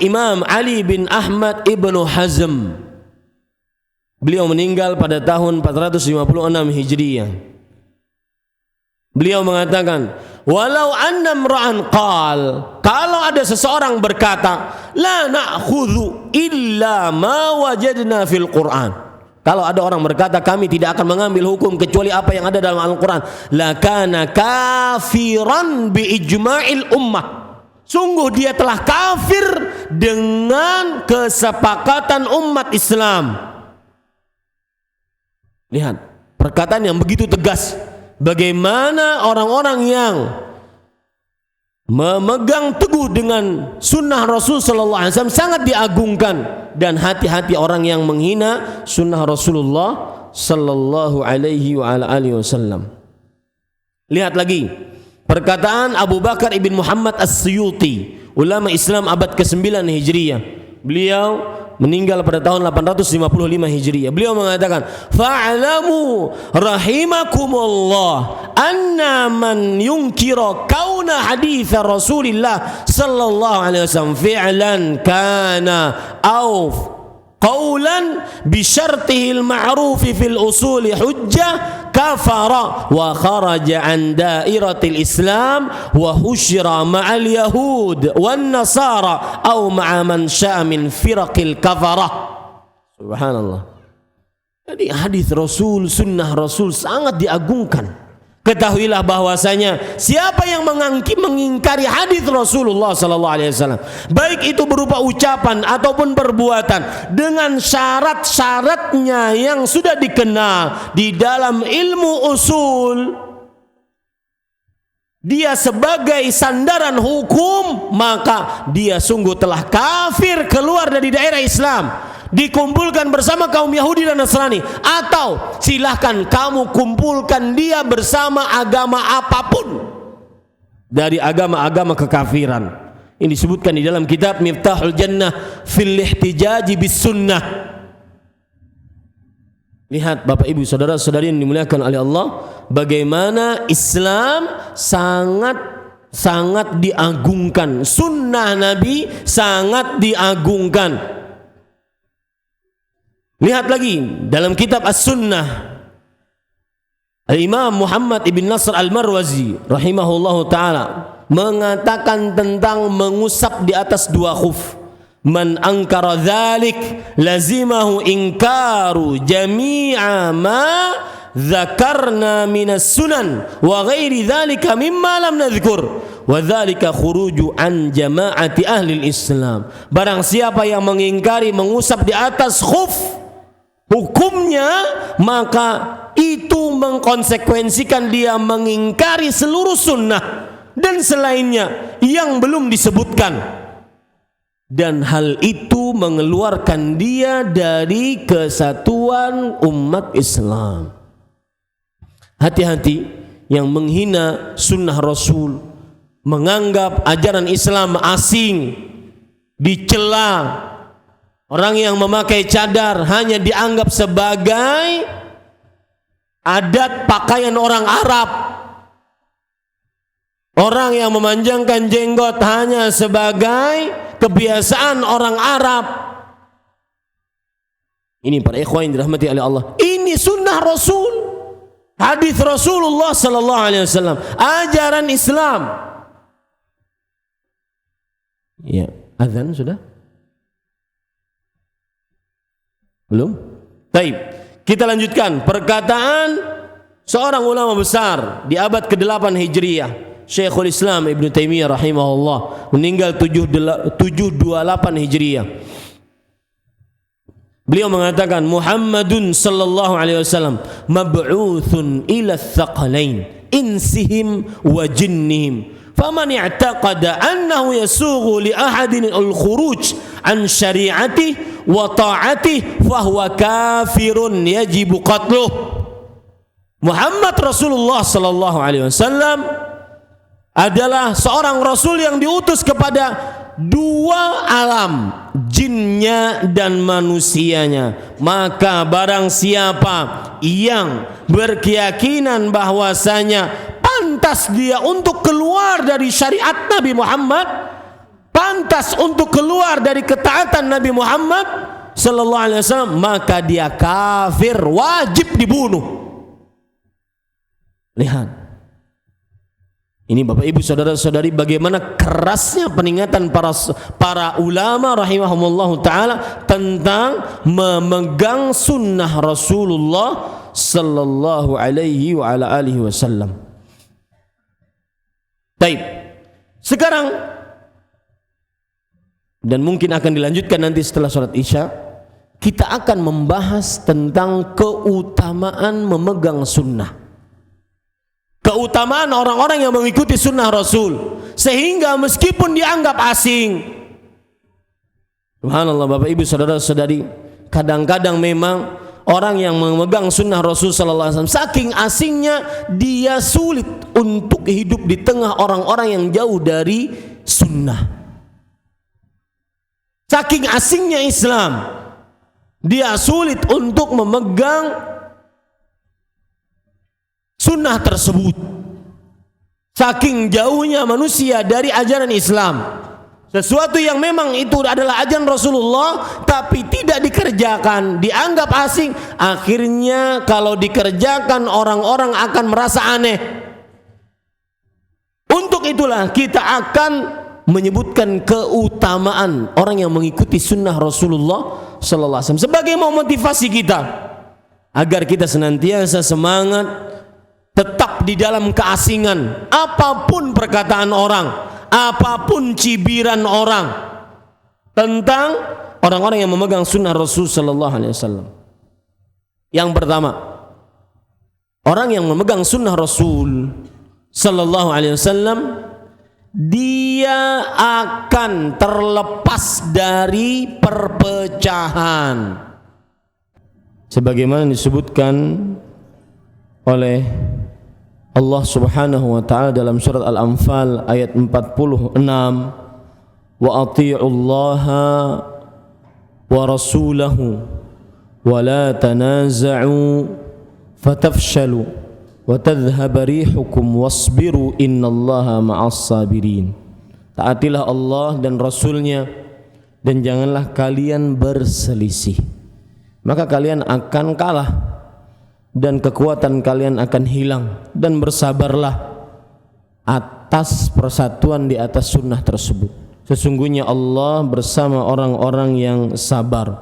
Imam Ali bin Ahmad Ibnu Hazm. Beliau meninggal pada tahun 456 Hijriah. Beliau mengatakan, walau anna imra'an qal, kalau ada seseorang berkata, la na'khudhu illa ma wajadna fil Qur'an. Kalau ada orang berkata, kami tidak akan mengambil hukum kecuali apa yang ada dalam Al-Quran, la kana kafiran bi ijma'il ummah. Sungguh dia telah kafir dengan kesepakatan umat Islam. Lihat, perkataan yang begitu tegas. Bagaimana orang-orang yang memegang teguh dengan sunnah Rasul sallallahu alaihi wasallam sangat diagungkan, dan hati-hati orang yang menghina sunnah Rasulullah sallallahu alaihi wasallam. Lihat lagi perkataan Abu Bakar ibn Muhammad As-Suyuti, ulama Islam abad ke-9 Hijriah. Beliau meninggal pada tahun 855 Hijriah. Beliau mengatakan, fa'alamu rahimakumullah anna man yunkira kauna hadits Rasulillah sallallahu alaihi wasallam fi'lan kana aw qawlan bi syartihil ma'rufi fil usuli hujjah kafara wa kharaja an dairatil Islam wa husyira ma'al yahud wan nasara aw ma'a man sya'a min firaqil kafarah. Subhanallah. Jadi hadis Rasul, sunnah Rasul sangat diagungkan. Ketahuilah bahwasanya siapa yang mengingkari hadis Rasulullah sallallahu alaihi wasallam, baik itu berupa ucapan ataupun perbuatan, dengan syarat-syaratnya yang sudah dikenal di dalam ilmu usul, dia sebagai sandaran hukum, maka dia sungguh telah kafir, keluar dari daerah Islam, dikumpulkan bersama kaum Yahudi dan Nasrani, atau silahkan kamu kumpulkan dia bersama agama apapun dari agama-agama kekafiran. Ini disebutkan di dalam kitab Miftahul Jannah fil Ihtijaji bis Sunnah. Lihat Bapak Ibu saudara-saudari yang dimuliakan oleh Allah, bagaimana Islam sangat diagungkan, sunnah Nabi sangat diagungkan. Lihat lagi dalam kitab As-Sunnah, Imam Muhammad ibn Nasr Al-Marwazi rahimahullahu ta'ala mengatakan tentang mengusap di atas dua khuf. Man angkara dzalik lazimahu inkaru jami'a ma dzakarna minas sunan wa ghairi dzalika mimma lam nadhkur wa dzalika khuruju an jama'ati ahli Islam. Barang siapa yang mengingkari mengusap di atas khuf, hukumnya maka itu mengkonsekuensikan dia mengingkari seluruh sunnah dan selainnya yang belum disebutkan, dan hal itu mengeluarkan dia dari kesatuan umat Islam. Hati-hati yang menghina sunnah Rasul, menganggap ajaran Islam asing, dicela. Orang yang memakai cadar hanya dianggap sebagai adat pakaian orang Arab. Orang yang memanjangkan jenggot hanya sebagai kebiasaan orang Arab. Ini para ikhwan yang dirahmati oleh Allah. Ini sunnah Rasul, hadis Rasulullah sallallahu alaihi wasallam, ajaran Islam. Ya, azan sudah? Belum? Baik, kita lanjutkan perkataan seorang ulama besar di abad ke-8 Hijriah, Syekhul Islam Ibnu Taimiyah rahimahullah, meninggal 728 Hijriah. Beliau mengatakan, Muhammadun sallallahu alaihi wasallam mab'utsun ila tsaqalain insihim wa jinnihim. Faman i'taqada annahu yasughu li ahadin al-khuruj an syari'atihi wa ta'atihi fahuwa kafirun yajibu qatluh. Muhammad Rasulullah sallallahu alaihi wasallam adalah seorang rasul yang diutus kepada dua alam, jinnya dan manusianya. Maka barang siapa yang berkeyakinan bahwasanya pantas dia untuk keluar dari syariat Nabi Muhammad, pantas untuk keluar dari ketaatan Nabi Muhammad sallallahu alaihi wasallam, maka dia kafir, wajib dibunuh. Lihat. Ini Bapak Ibu saudara-saudari, bagaimana kerasnya peringatan para ulama rahimahumullah ta'ala tentang memegang sunnah Rasulullah sallallahu alaihi wa ala alihi wasallam. Baik. Sekarang, dan mungkin akan dilanjutkan nanti setelah sholat isya, kita akan membahas tentang keutamaan memegang sunnah. Keutamaan orang-orang yang mengikuti sunnah Rasul, sehingga meskipun dianggap asing, subhanallah Bapak Ibu saudara-saudari, kadang-kadang memang orang yang memegang sunnah Rasul sallallahu alaihi wasallam, saking asingnya dia sulit untuk hidup di tengah orang-orang yang jauh dari sunnah. Saking asingnya Islam, dia sulit untuk memegang sunnah tersebut. Saking jauhnya manusia dari ajaran Islam, sesuatu yang memang itu adalah ajaran Rasulullah tapi tidak dikerjakan, dianggap asing, akhirnya kalau dikerjakan orang-orang akan merasa aneh. Untuk itulah kita akan menyebutkan keutamaan orang yang mengikuti sunnah Rasulullah sallallahu alaihi wasallam sebagai motivasi kita agar kita senantiasa semangat tetap di dalam keasingan, apapun perkataan orang, apapun cibiran orang tentang orang-orang yang memegang sunnah Rasul sallallahu alaihi wasallam. Yang pertama, orang yang memegang sunnah Rasul sallallahu alaihi wasallam, dia akan terlepas dari perpecahan. Sebagaimana disebutkan oleh Allah Subhanahu wa taala dalam surat Al-Anfal ayat 46, wa atii'ullaha wa rasulahu wa la tanaza'u fatafshalu wa tadhhaba rihukum wasbiru innallaha ma'as sabirin. Taatilah Allah dan Rasulnya dan janganlah kalian berselisih, maka kalian akan kalah dan kekuatan kalian akan hilang, dan bersabarlah atas persatuan di atas sunnah tersebut. Sesungguhnya Allah bersama orang-orang yang sabar.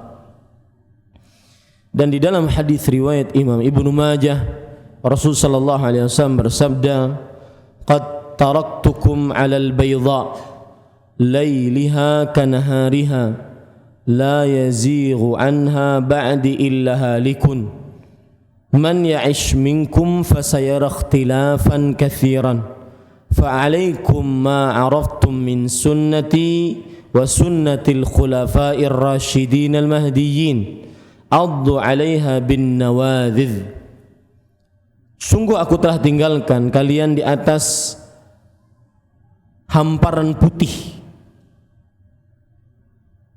Dan di dalam hadis riwayat Imam Ibnu Majah, Rasul sallallahu alaihi wasallam bersabda, "Qad taraktukum 'alal bayda lailiha kanahariha la yazighu anha ba'di illa halikun. Man ya'ish minkum fasayara ikhtilafan katsiran fa'alaikum ma 'araftum min sunnati wa sunnatil khulafa'ir rasyidin al-mahdiyyin addu 'alaiha bin nawadhidh." Sungguh aku telah tinggalkan kalian di atas hamparan putih,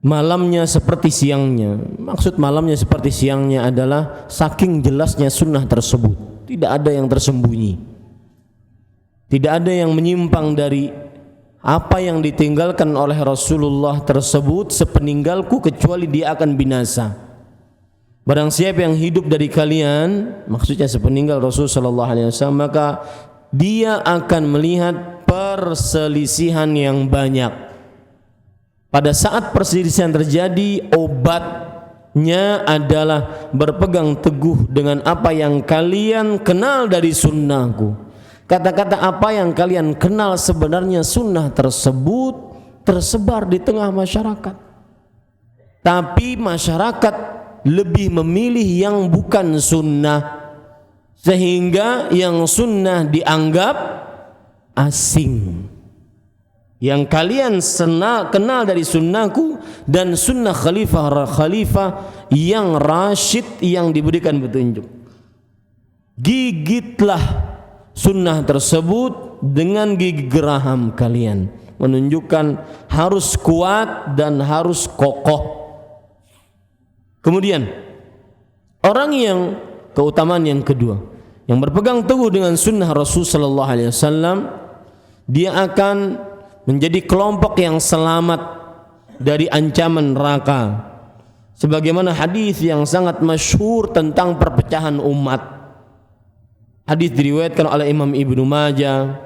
malamnya seperti siangnya. Maksud malamnya seperti siangnya adalah saking jelasnya sunnah tersebut, tidak ada yang tersembunyi, tidak ada yang menyimpang dari apa yang ditinggalkan oleh Rasulullah tersebut sepeninggalku, kecuali dia akan binasa. Barang siapa yang hidup dari kalian, maksudnya sepeninggal Rasul sallallahu alaihi wasallam, maka dia akan melihat perselisihan yang banyak. Pada saat perselisihan terjadi, obatnya adalah berpegang teguh dengan apa yang kalian kenal dari sunnahku. Kata-kata apa yang kalian kenal sebenarnya sunnah tersebut tersebar di tengah masyarakat, tapi masyarakat lebih memilih yang bukan sunnah, sehingga yang sunnah dianggap asing. Yang kalian kenal dari sunnahku dan sunnah khalifah yang rasyid yang diberikan petunjuk, gigitlah sunnah tersebut dengan gigi geraham kalian, menunjukkan harus kuat dan harus kokoh. Kemudian orang yang keutamaan yang kedua yang berpegang teguh dengan sunnah Rasul sallallahu alaihi wasallam, dia akan menjadi kelompok yang selamat dari ancaman neraka. Sebagaimana hadis yang sangat masyhur tentang perpecahan umat. Hadis diriwayatkan oleh Imam Ibnu Majah,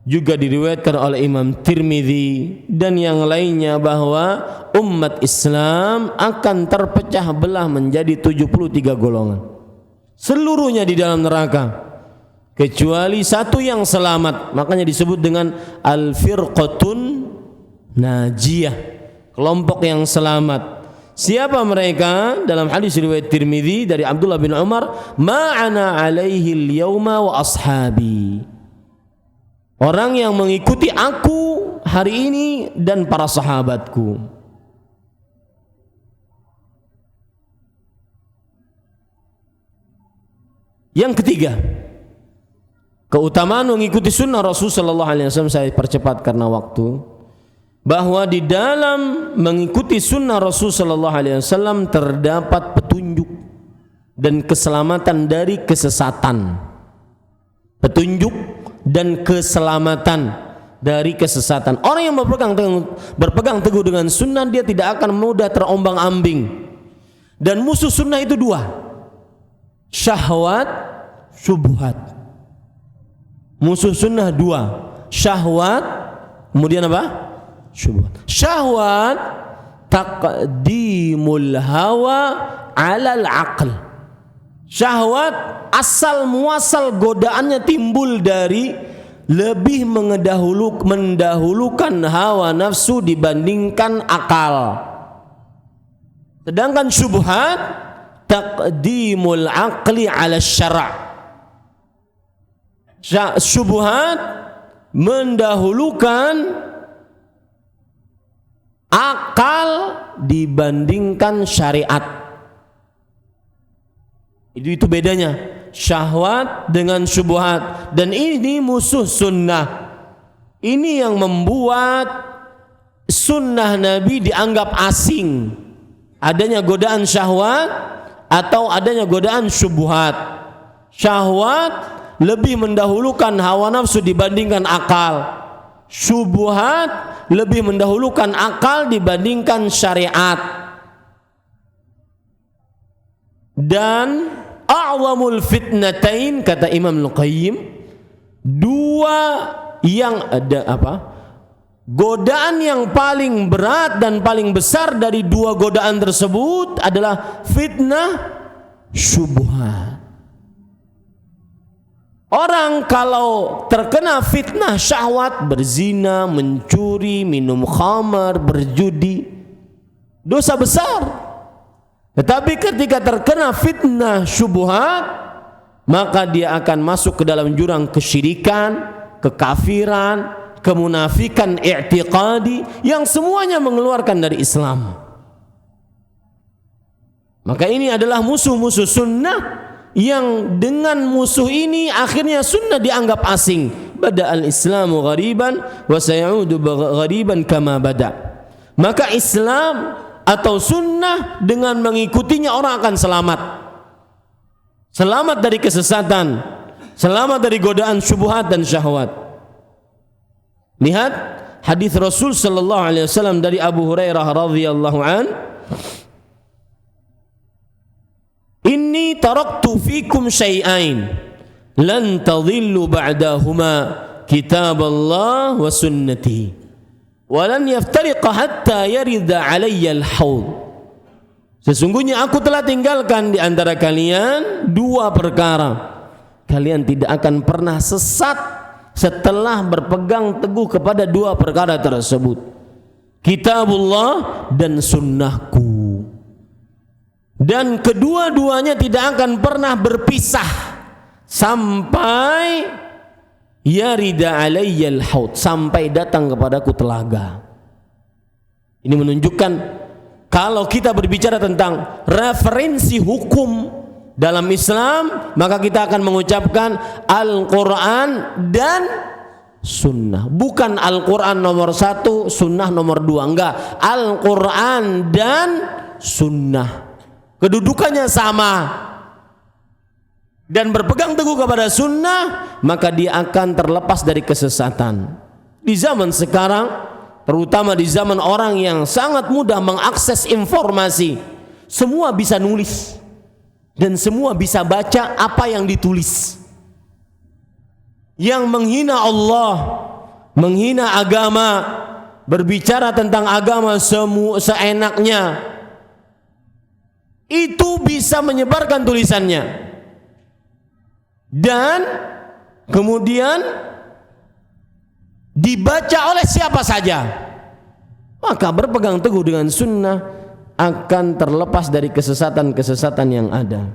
juga diriwayatkan oleh Imam Tirmidzi dan yang lainnya, bahwa umat Islam akan terpecah belah menjadi 73 golongan. Seluruhnya di dalam neraka kecuali satu yang selamat. Makanya disebut dengan al-firqatun najiyah, kelompok yang selamat. Siapa mereka? Dalam hadis riwayat Tirmidzi dari Abdullah bin Umar, ma'ana alaihi al-yauma wa ashabi, orang yang mengikuti aku hari ini dan para sahabatku. Yang ketiga, keutamaan mengikuti sunnah Rasul sallallahu alaihi wasallam, saya percepat karena waktu, bahwa di dalam mengikuti sunnah Rasul sallallahu alaihi wasallam terdapat petunjuk dan keselamatan dari kesesatan. Petunjuk dan keselamatan dari kesesatan. Orang yang berpegang teguh dengan sunnah, dia tidak akan mudah terombang-ambing. Dan musuh sunnah itu dua, syahwat, syubhat. Musuh sunnah dua, syahwat, kemudian apa? Syubhat. Syahwat taqdimul hawa 'alal aql. Syahwat asal muasal godaannya timbul dari lebih mendahulukan hawa nafsu dibandingkan akal. Sedangkan syubhat taqdimul aqli 'ala syara'. Syubhat mendahulukan akal dibandingkan syariat. Itu bedanya syahwat dengan syubhat. Dan ini musuh sunnah. Ini yang membuat sunnah Nabi dianggap asing. Adanya godaan syahwat atau adanya godaan syubhat. Syahwat lebih mendahulukan hawa nafsu dibandingkan akal. Syubhat lebih mendahulukan akal dibandingkan syariat. Dan a'zamul fitnatain, kata Imam Al-Qayyim, dua yang ada apa? Godaan yang paling berat dan paling besar dari dua godaan tersebut adalah fitnah syubhat. Orang kalau terkena fitnah syahwat, berzina, mencuri, minum khamar, berjudi, dosa besar. Tetapi ketika terkena fitnah syubhat, maka dia akan masuk ke dalam jurang kesyirikan, kekafiran, kemunafikan i'tiqadi yang semuanya mengeluarkan dari Islam. Maka ini adalah musuh-musuh sunnah, yang dengan musuh ini akhirnya sunnah dianggap asing. Bada'al Islamu ghariban wa sayaudu ghariban kama bada'. Maka Islam atau sunnah dengan mengikutinya orang akan selamat. Selamat dari kesesatan, selamat dari godaan syubhat dan syahwat. Lihat hadis Rasul sallallahu alaihi wasallam dari Abu Hurairah radhiyallahu an, inni taraktu fikum syai'ain lan tadhillu ba'dahuma kitaballah wa sunnati wa lan yaftariqa hatta yarida alayya al-haud. Sesungguhnya aku telah tinggalkan di antara kalian dua perkara. Kalian tidak akan pernah sesat setelah berpegang teguh kepada dua perkara tersebut, kitabullah dan sunnahku. Dan kedua-duanya tidak akan pernah berpisah sampai yarida alayyal haud, sampai datang kepadaku telaga. Ini menunjukkan kalau kita berbicara tentang referensi hukum dalam Islam, maka kita akan mengucapkan Al-Quran dan sunnah. Bukan Al-Quran nomor 1, sunnah nomor 2. Enggak, Al-Quran dan sunnah. Kedudukannya sama. dan berpegang teguh kepada sunnah, maka dia akan terlepas dari kesesatan. Di zaman sekarang, terutama di zaman orang yang sangat mudah mengakses informasi, semua bisa nulis dan semua bisa baca apa yang ditulis. Yang menghina Allah, menghina agama, berbicara tentang agama seenaknya, itu bisa menyebarkan tulisannya dan kemudian dibaca oleh siapa saja. Maka berpegang teguh dengan sunnah akan terlepas dari kesesatan-kesesatan yang ada.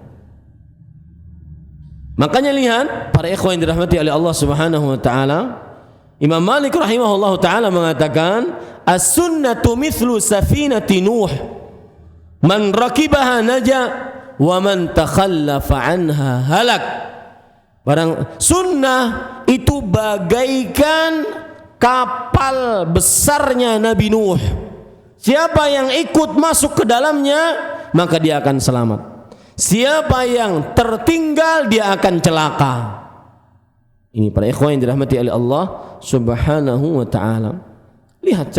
Makanya lihat para ikhwan yang dirahmati oleh Allah Subhanahu wa taala, Imam Malik rahimahullahu taala mengatakan, as-sunnatu mithlu safinati Nuh, man rakibaha naja wa man takhallafa anha halak. Barang sunnah itu bagaikan kapal besarnya Nabi Nuh. Siapa yang ikut masuk ke dalamnya, maka dia akan selamat. Siapa yang tertinggal, dia akan celaka. Ini para ikhwan yang dirahmati oleh Allah Subhanahu wa taala. Lihat,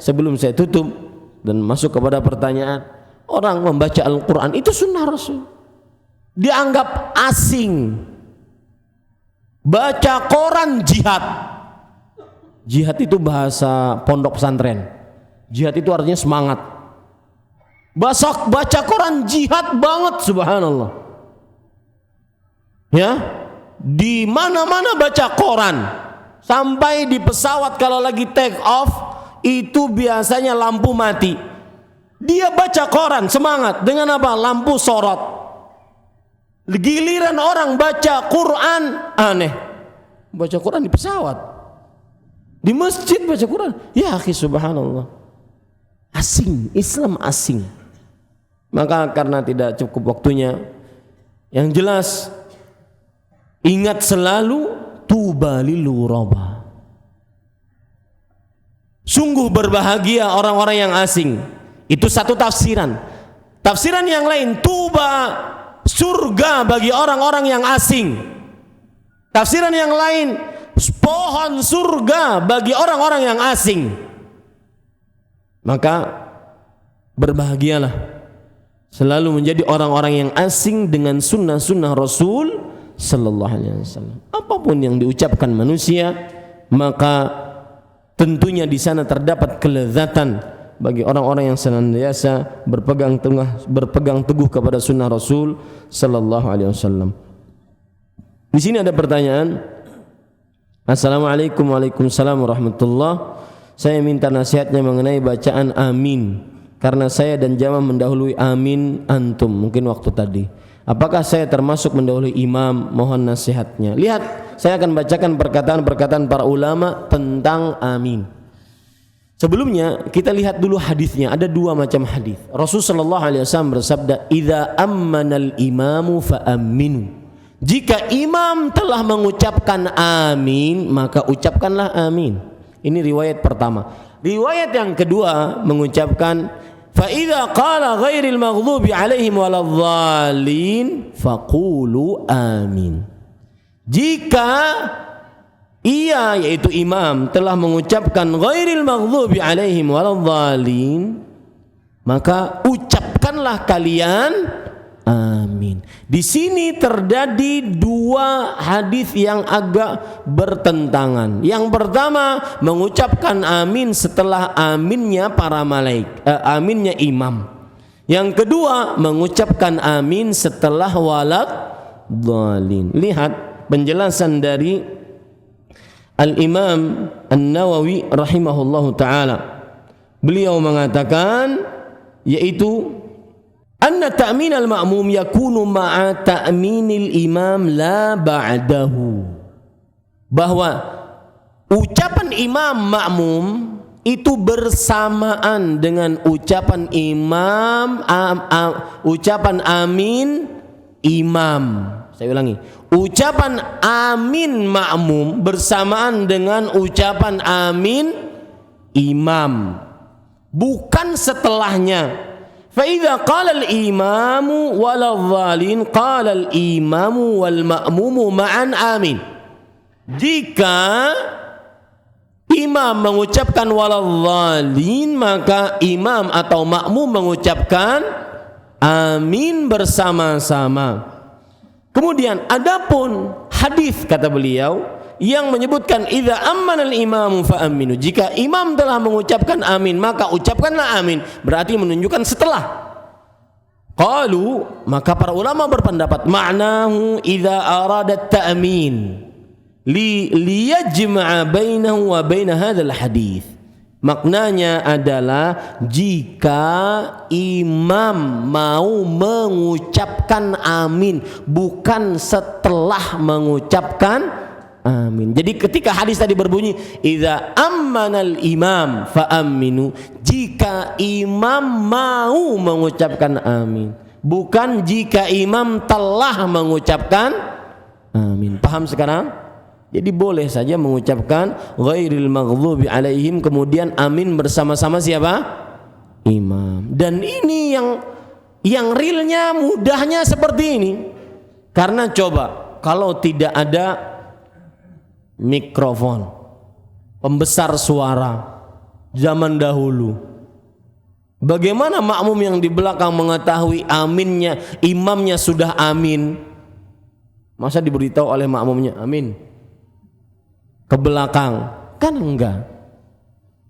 sebelum saya tutup dan masuk kepada pertanyaan, orang membaca Al-Quran itu sunnah Rasul, dianggap asing. Baca koran jihad. Jihad itu bahasa pondok pesantren. Jihad itu artinya semangat. Baca koran jihad banget, subhanallah. Ya, di mana-mana baca koran. Sampai di pesawat kalau lagi take off itu biasanya lampu mati. Dia baca koran semangat dengan apa? Lampu sorot. Giliran orang baca Quran aneh. Baca Quran di pesawat, di masjid baca Quran. Ya akhi, subhanallah. Asing, Islam asing. Maka karena tidak cukup waktunya, yang jelas ingat selalu tuba lil ghuraba. Sungguh berbahagia orang-orang yang asing. Itu satu tafsiran. Tafsiran yang lain, tuba, surga bagi orang-orang yang asing. Tafsiran yang lain, pohon surga bagi orang-orang yang asing. Maka berbahagialah selalu menjadi orang-orang yang asing dengan sunnah-sunnah Rasul sallallahu alaihi wasallam. Apapun yang diucapkan manusia, maka tentunya di sana terdapat kelezatan bagi orang-orang yang senantiasa berpegang teguh kepada sunnah Rasul sallallahu alaihi wasallam. Di sini ada pertanyaan. Assalamualaikum Waalaikumsalam warahmatullah. Saya minta nasihatnya mengenai bacaan amin, karena saya dan jamaah mendahului amin antum mungkin waktu tadi. Apakah saya termasuk mendahului imam? Mohon nasihatnya. Lihat, saya akan bacakan perkataan-perkataan para ulama tentang amin. Sebelumnya kita lihat dulu hadisnya. Ada dua macam hadis. Rasulullah sallallahu alaihi wasallam bersabda, "Idza ammanal imamu fa aminu." Jika imam telah mengucapkan amin, maka ucapkanlah amin. Ini riwayat pertama. Riwayat yang kedua mengucapkan, fa idza qala ghairil maghdubi alaihim waladhdallin faqulu amin. Jika ia, yaitu imam, telah mengucapkan ghairil maghdubi alaihim waladhdallin, maka ucapkanlah kalian amin. Di sini terjadi dua hadis yang agak bertentangan. Yang pertama mengucapkan amin setelah aminnya para aminnya imam. Yang kedua mengucapkan amin setelah walad dhalin. Lihat penjelasan dari Al-Imam An-Nawawi rahimahullahu taala. Beliau mengatakan, yaitu anna ta'min al-ma'mum yakunu ma'a ta'minil imam la ba'dahu. Bahwa ucapan imam makmum itu bersamaan dengan ucapan imam, ucapan amin imam. Saya ulangi, ucapan amin makmum bersamaan dengan ucapan amin imam, bukan setelahnya. idza qala al-imamu waladhdallin qala al-imamu wal ma'mumu ma'an amin. Jika imam mengucapkan waladhdallin, maka imam atau makmum mengucapkan amin bersama-sama. Kemudian adapun hadis kata beliau yang menyebutkan idza ammana al-imamu fa aminu, jika imam telah mengucapkan amin maka ucapkanlah amin, berarti menunjukkan setelah. Qalu, maka para ulama berpendapat ma'nahu idza arada at-ta'min liyajma'a bainahu wa bain hadzal hadis. Maknanya adalah jika imam mau mengucapkan amin, bukan setelah mengucapkan amin. Jadi ketika hadis tadi berbunyi idza ammanal imam fa aminu, jika imam mau mengucapkan amin, bukan jika imam telah mengucapkan amin. Paham sekarang? Jadi boleh saja mengucapkan ghairil maghdubi alaihim, kemudian amin bersama-sama siapa? Imam. Dan ini yang realnya mudahnya seperti ini. Karena coba kalau tidak ada mikrofon, pembesar suara zaman dahulu, bagaimana makmum yang di belakang mengetahui aminnya, imamnya sudah amin? Masa diberitahu oleh makmumnya amin ke belakang? Kan enggak.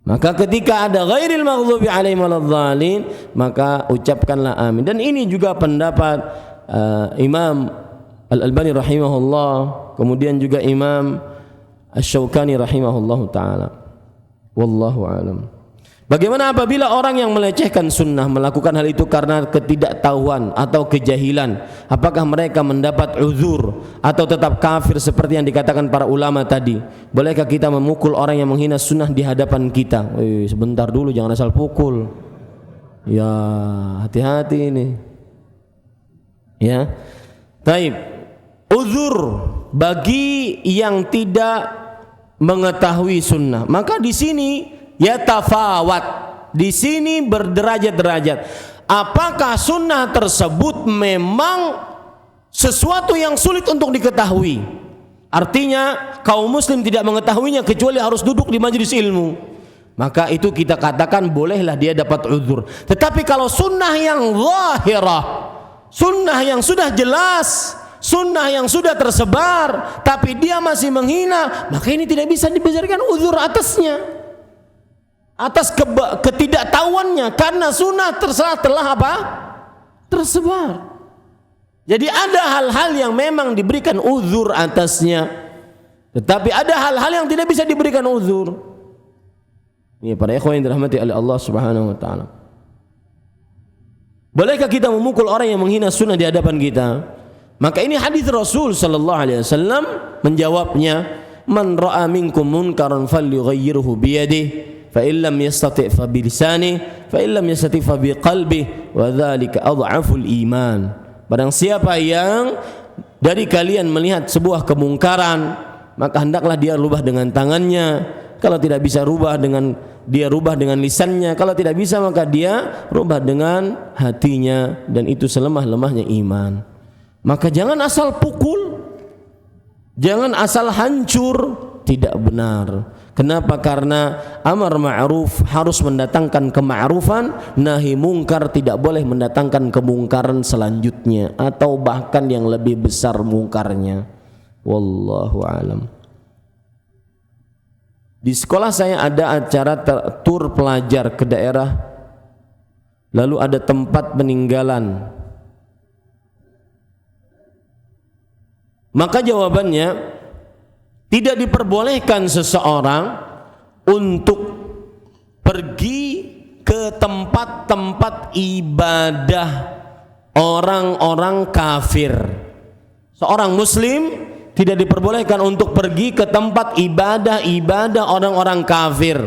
Maka ketika ada ghairil maghdubi alaihim waladhdallin, maka ucapkanlah amin. Dan ini juga pendapat Imam Al-Albani rahimahullah, kemudian juga Imam Asy-Syaukani rahimahullahu taala. Wallahu alam. Bagaimana apabila orang yang melecehkan sunnah melakukan hal itu karena ketidaktahuan atau kejahilan? Apakah mereka mendapat uzur atau tetap kafir seperti yang dikatakan para ulama tadi? Bolehkah kita memukul orang yang menghina sunnah di hadapan kita? Sebentar dulu, jangan asal pukul. Ya, hati-hati ini. Ya. Taib. Uzur bagi yang tidak mengetahui sunnah. Maka di sini ya tafawat, di sini berderajat-derajat. Apakah sunnah tersebut memang sesuatu yang sulit untuk diketahui? Artinya kaum muslim tidak mengetahuinya kecuali harus duduk di majelis ilmu. Maka itu kita katakan bolehlah dia dapat uzur. Tetapi kalau sunnah yang zahirah, sunnah yang sudah jelas, sunnah yang sudah tersebar, tapi dia masih menghina, maka ini tidak bisa diberikan uzur atasnya, atas ketidaktahuannya, karena sunnah telah apa? Tersebar. Jadi ada hal-hal yang memang diberikan uzur atasnya, tetapi ada hal-hal yang tidak bisa diberikan uzur. Ini para ikhwan yang dirahmati oleh Allah Subhanahu wa taala. Bolehkah kita memukul orang yang menghina sunnah di hadapan kita? Maka ini hadis Rasul sallallahu alaihi wasallam menjawabnya, man ra'a minkum munkaran falyughayyirhu biyadihi fa illam yastati' fa bilisanihi fa illam yastati' fa biqalbihi wa dzalika adhaful iman. Barang siapa yang dari kalian melihat sebuah kemungkaran, maka hendaklah dia rubah dengan tangannya. Kalau tidak bisa rubah dengan lisannya. Kalau tidak bisa maka dia rubah dengan hatinya, dan itu selemah-lemahnya iman. Maka jangan asal pukul, jangan asal hancur, tidak benar. Kenapa? Karena amar ma'ruf harus mendatangkan kema'rufan, nahi mungkar tidak boleh mendatangkan kemungkaran selanjutnya atau bahkan yang lebih besar mungkarnya. Wallahu alam. Di sekolah saya ada acara tur pelajar ke daerah, lalu ada tempat peninggalan. Maka jawabannya, tidak diperbolehkan seseorang untuk pergi ke tempat-tempat ibadah orang-orang kafir. Seorang muslim tidak diperbolehkan untuk pergi ke tempat ibadah orang-orang kafir,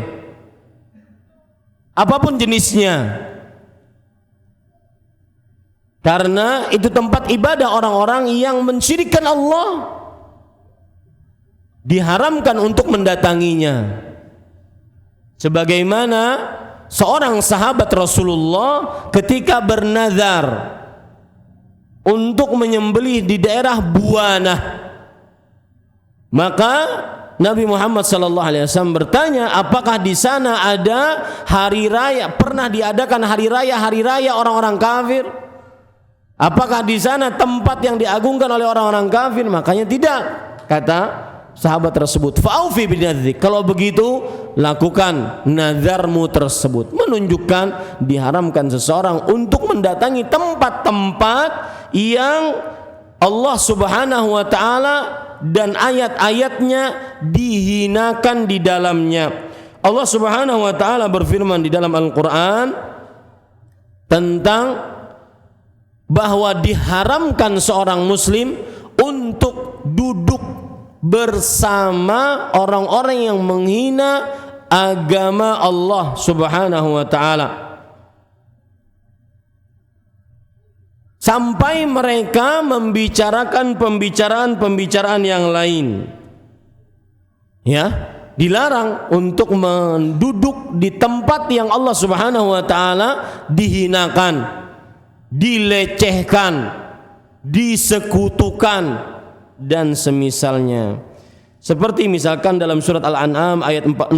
apapun jenisnya, karena itu tempat ibadah orang-orang yang mensyirikkan Allah. Diharamkan untuk mendatanginya. Sebagaimana seorang sahabat Rasulullah ketika bernazar untuk menyembelih di daerah Buana, maka Nabi Muhammad SAW bertanya, apakah di sana ada hari raya, pernah diadakan hari raya orang-orang kafir? Apakah di sana tempat yang diagungkan oleh orang-orang kafir? Makanya tidak, kata sahabat tersebut. Fa'aufi binadzik. Kalau begitu, lakukan nazarmu tersebut. Menunjukkan diharamkan seseorang untuk mendatangi tempat-tempat yang Allah Subhanahu wa taala dan ayat-ayatnya dihinakan di dalamnya. Allah Subhanahu wa taala berfirman di dalam Al-Qur'an tentang bahwa diharamkan seorang muslim untuk duduk bersama orang-orang yang menghina agama Allah Subhanahu wa taala, sampai mereka membicarakan pembicaraan yang lain. Ya, dilarang untuk menduduk di tempat yang Allah Subhanahu wa taala dihinakan, dilecehkan, disekutukan dan semisalnya. Seperti misalkan dalam surat Al-An'am ayat 68,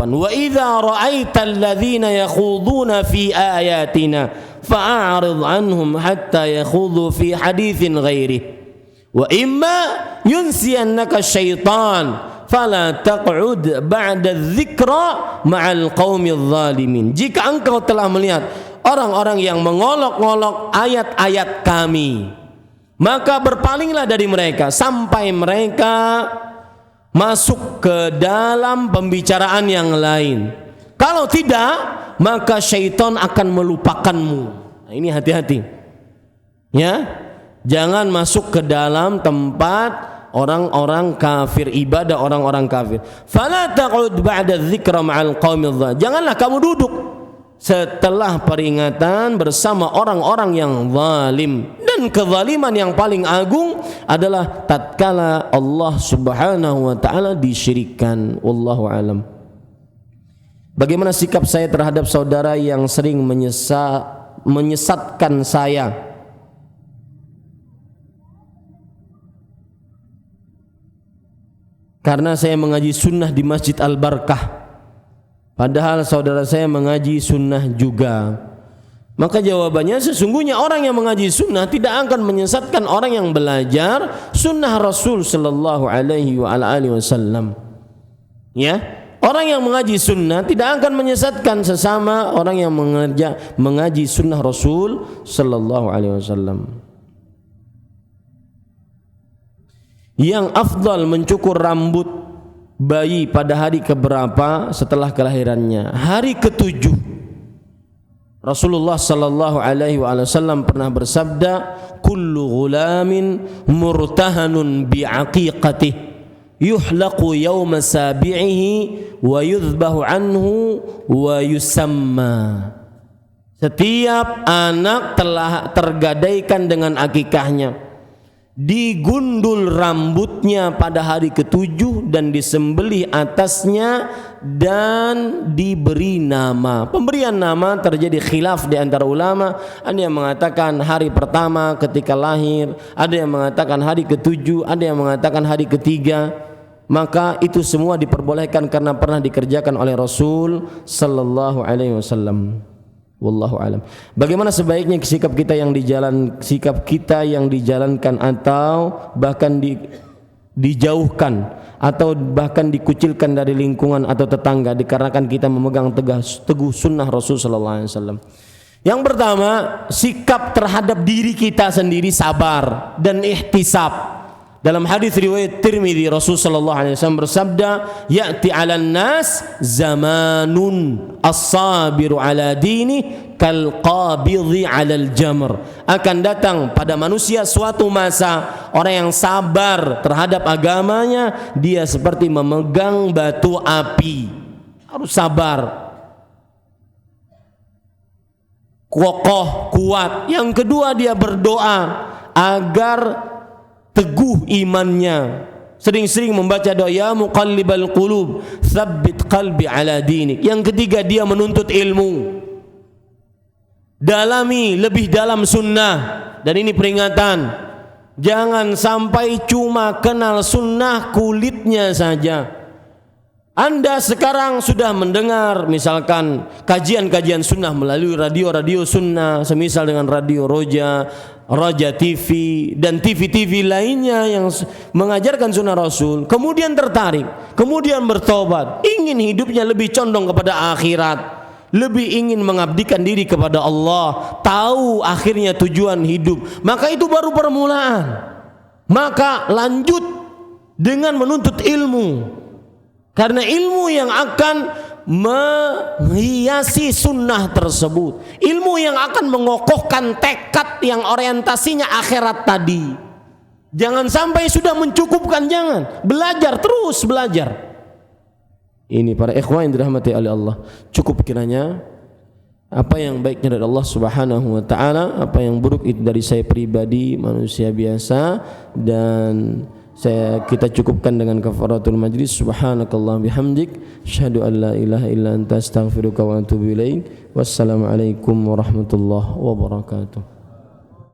wa idza ra'aital ladzina yakhuduna fi ayatina fa'arid anhum hatta yakhudhu fi haditsin ghairi wa imma yunsiyannaka syaitan fala taq'ud ba'da dzikra ma'al qaumidz zalimin. Jika engkau telah melihat orang-orang yang mengolok-olok ayat-ayat kami, maka berpalinglah dari mereka sampai mereka masuk ke dalam pembicaraan yang lain. Kalau tidak, maka syaitan akan melupakanmu. Nah, ini hati-hati. Ya, jangan masuk ke dalam tempat orang-orang kafir, ibadah orang-orang kafir. Fala taq'ud ba'da dzikra ma'al qaumidz zalimin. Janganlah kamu duduk setelah peringatan bersama orang-orang yang zalim. Dan kezaliman yang paling agung adalah tatkala Allah Subhanahu wa taala disyirikkan. Wallahu alam. Bagaimana sikap saya terhadap saudara yang sering menyesatkan saya? Karena saya mengaji sunnah di Masjid Al-Barkah, padahal saudara saya mengaji sunnah juga. Maka jawabannya, sesungguhnya orang yang mengaji sunnah tidak akan menyesatkan orang yang belajar sunnah Rasul sallallahu alaihi wasallam. Ya, orang yang mengaji sunnah tidak akan menyesatkan sesama orang yang mengaji sunnah Rasul sallallahu alaihi wasallam. Yang afdal mencukur rambut bayi pada hari keberapa setelah kelahirannya? Hari ke-7. Rasulullah sallallahu alaihi wasallam pernah bersabda, kullu ghulamin murtahanun bi'aqiqatihi yuhlaqu yawma sabi'ihi wa yudhbahu anhu wa yusamma. Setiap anak telah tergadaikan dengan akikahnya, digundul rambutnya pada hari ke-7 dan disembelih atasnya dan diberi nama. Pemberian nama terjadi khilaf di antara ulama. Ada yang mengatakan hari pertama ketika lahir, ada yang mengatakan hari ke-7, ada yang mengatakan hari ke-3. Maka itu semua diperbolehkan karena pernah dikerjakan oleh Rasul sallallahu alaihi wasallam. Wallahu alam. Bagaimana sebaiknya sikap kita yang dijalankan atau bahkan dijauhkan atau bahkan dikucilkan dari lingkungan atau tetangga dikarenakan kita memegang teguh sunnah Rasul sallallahu alaihi wasallam. Yang pertama, sikap terhadap diri kita sendiri sabar dan ihtisab. Dalam hadis riwayat Tirmidzi, Rasul sallallahu alaihi wasallam bersabda, "Ya'ti 'alan nas zamanun as-sabiru 'ala dini kal qabidhi 'alal jamr." Akan datang pada manusia suatu masa orang yang sabar terhadap agamanya, dia seperti memegang batu api. Harus sabar, kokoh, kuat. Yang kedua, dia berdoa agar teguh imannya Sering-sering membaca doa ya muqallibal qulub, tsabbit qalbi ala dinik. Yang ketiga, dia menuntut ilmu. Dalami lebih dalam sunnah. Dan ini peringatan, jangan sampai cuma kenal sunnah kulitnya saja. Anda sekarang sudah mendengar misalkan kajian-kajian sunnah melalui radio-radio sunnah, semisal dengan Radio Roja, Raja TV, dan TV-TV lainnya yang mengajarkan sunnah Rasul. Kemudian tertarik, kemudian bertobat, ingin hidupnya lebih condong kepada akhirat, lebih ingin mengabdikan diri kepada Allah, tahu akhirnya tujuan hidup, maka itu baru permulaan. Maka lanjut dengan menuntut ilmu, karena ilmu yang akan menghiasi sunnah tersebut, ilmu yang akan mengokohkan tekad yang orientasinya akhirat tadi. Jangan sampai sudah mencukupkan, jangan, belajar terus belajar. Ini para ikhwan yang dirahmati oleh Allah, cukup kiranya apa yang baiknya dari Allah Subhanahu wa taala, apa yang buruk itu dari saya pribadi, manusia biasa, dan kita cukupkan dengan kafaratul majlis. Subhanakallah bihamdik, asyhadu an la ilaha illa anta astaghfiruka wa atubu ilaik. Wassalamualaikum warahmatullahi wabarakatuh.